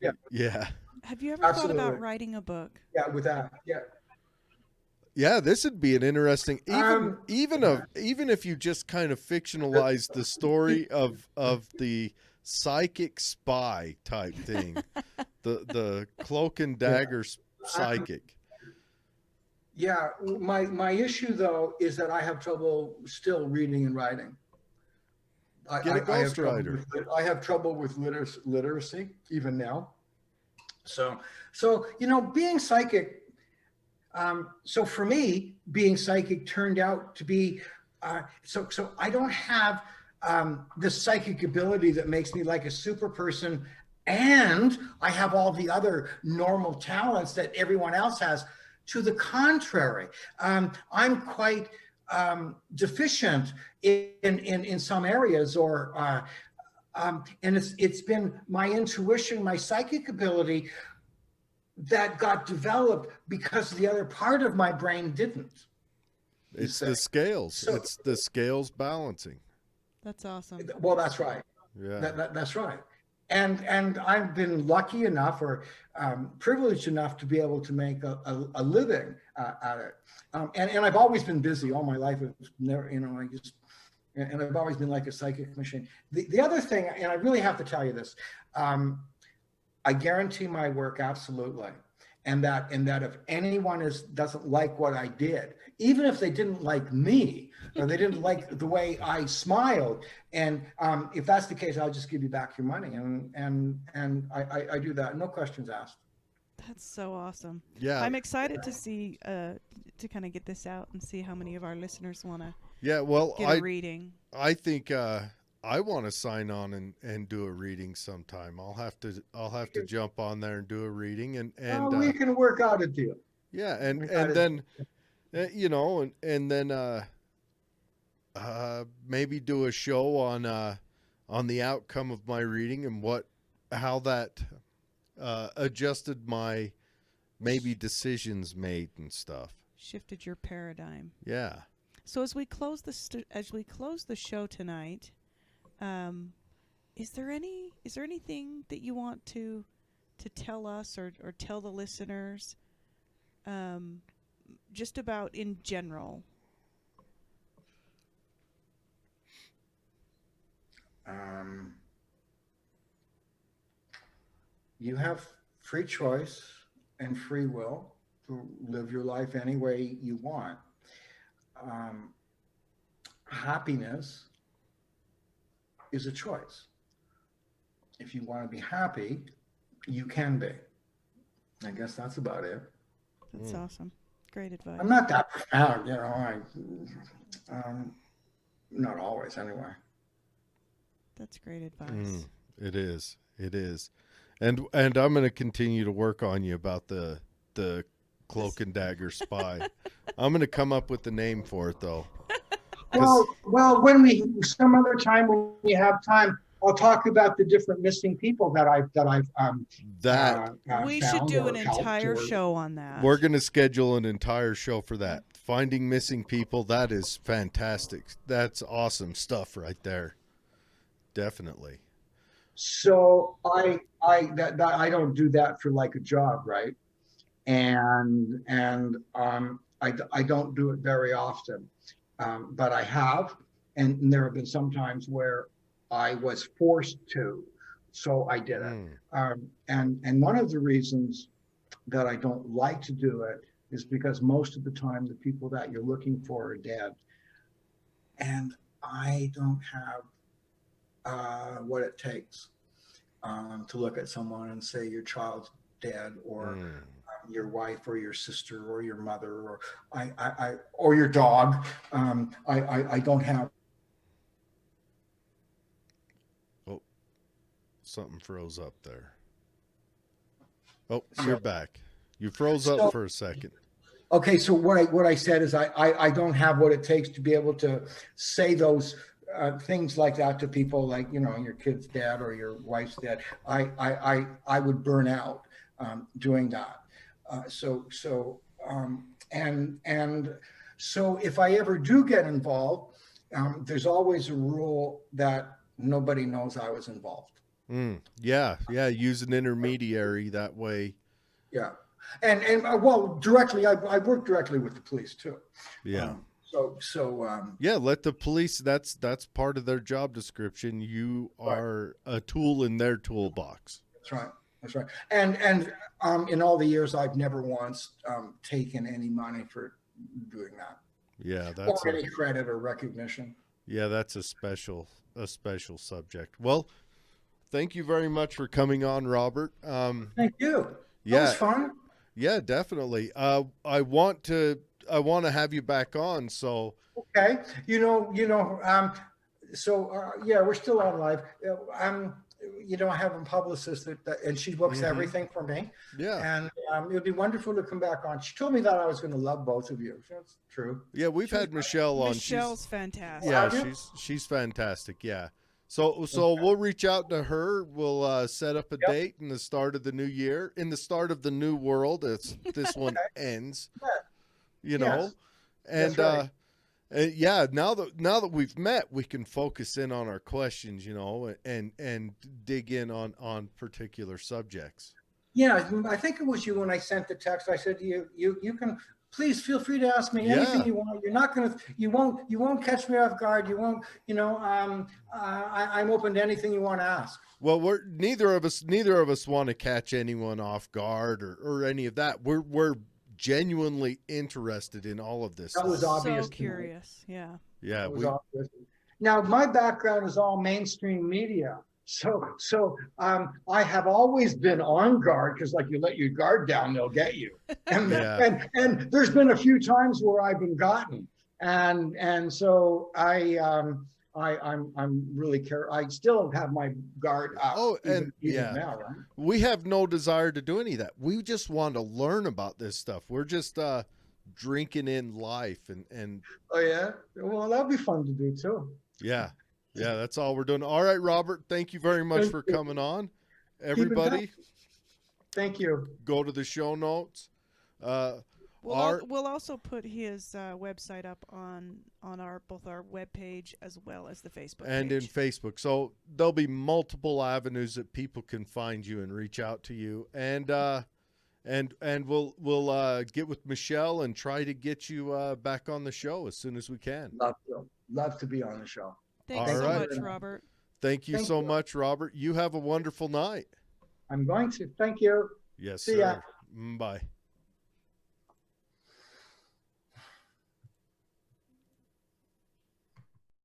Yeah, Yeah, Have you ever thought absolutely. about writing a book? Yeah, with that. Yeah. yeah. This would be an interesting, Um, even if you just kind of fictionalize the story of the psychic spy type thing, the cloak and dagger psychic. Yeah, my issue though is that I have trouble still reading and writing. Get a I have ghostwriter. I have trouble with literacy even now. So being psychic. So for me, being psychic turned out to be so I don't have the psychic ability that makes me like a super person, and I have all the other normal talents that everyone else has. To the contrary, I'm quite deficient in some areas, or and it's been my intuition, my psychic ability that got developed because the other part of my brain didn't. It's the scales. So- It's the scales balancing. That's awesome. Well, that's right. Yeah. That's right. And I've been lucky enough, or privileged enough, to be able to make a living at it. And I've always been busy all my life. It's never, and I've always been like a psychic machine. The other thing, and I really have to tell you this, I guarantee my work absolutely. And that if anyone doesn't like what I did, even if they didn't like me, or they didn't like the way I smiled, and if that's the case, I'll just give you back your money, and I do that, no questions asked. That's so awesome. Yeah. I'm excited to see to kind of get this out and see how many of our listeners want to Yeah. Well, get a reading. I think I want to sign on and do a reading sometime. I'll have to jump on there and do a reading, and We can work out a deal. yeah, and we gotta- then and then maybe do a show on the outcome of my reading and how that adjusted my maybe decisions made and stuff. Shifted your paradigm. Yeah. So as we close the show tonight, is there anything that you want to tell us or tell the listeners, just about in general? You have free choice and free will to live your life any way you want. Happiness is a choice. If you want to be happy, you can be. I guess that's about it. That's awesome. Great advice. I'm not that profound, not always anyway. That's great advice. It is. And I'm going to continue to work on you about the cloak and dagger spy. I'm going to come up with the name for it though. Well, some other time when you have time, I'll talk about the different missing people that I've We found should do or an helped entire or- show on that. We're going to schedule an entire show for that. Finding missing people, that is fantastic. That's awesome stuff right there. Definitely. So I don't do that for like a job, right? And I don't do it very often, but I have, and there have been some times where I was forced to, so I did it. And one of the reasons that I don't like to do it is because most of the time the people that you're looking for are dead, and I don't have what it takes to look at someone and say your child's dead, or your wife, or your sister, or your mother, or or your dog. I don't have. Oh, something froze up there. Oh, you're back. You froze up for a second. Okay, so what I said is I don't have what it takes to be able to say those things like that to people, like, your kid's dead or your wife's dead. I would burn out So if I ever do get involved, there's always a rule that nobody knows I was involved. Yeah. Use an intermediary that way. Yeah. And well, directly, I work directly with the police too. Yeah. Yeah, let the police, that's part of their job description. You are a tool in their toolbox. That's right. And in all the years, I've never once taken any money for doing that. Yeah, that's or any credit or recognition. Yeah, that's a special subject. Well, thank you very much for coming on, Robert. Thank you. Yeah, that was fun. Yeah, definitely. I want to have you back on. So okay, yeah, we're still on live. I have a publicist and she books everything for me. Yeah, and it would be wonderful to come back on. She told me that I was going to love both of you. That's true. Yeah, we've had Michelle on. Michelle's fantastic. Yeah, she's fantastic. Yeah. So we'll reach out to her. We'll set up a date in the start of the new year, in the start of the new world. As this one ends, and right. yeah. Now that we've met, we can focus in on our questions, and dig in on particular subjects. Yeah, I think it was you when I sent the text. I said you can. Please feel free to ask me anything you want. You're not going to, you won't catch me off guard. You won't, I'm open to anything you want to ask. Well, neither of us want to catch anyone off guard or any of that. We're genuinely interested in all of this. That was obvious. So curious. Yeah. Yeah. Now my background is all mainstream media. So I have always been on guard because, like, you let your guard down, they'll get you. And and there's been a few times where I've been gotten, and so I'm really careful. I still have my guard up. Oh, and even now, right? We have no desire to do any of that. We just want to learn about this stuff. We're just drinking in life and. Oh yeah, well that'd be fun to do too. Yeah. Yeah, that's all we're doing. All right, Robert, thank you very much for coming on. Everybody, thank you. Go to the show notes. We'll also put his website up on both our webpage as well as the Facebook and page. In Facebook. So there'll be multiple avenues that people can find you and reach out to you. And we'll get with Michelle and try to get you back on the show as soon as we can. Love to be on the show. Thanks so much, Robert. Thank you so much, Robert. You have a wonderful night. I'm going to. Thank you. Yes, See sir. ya. Bye.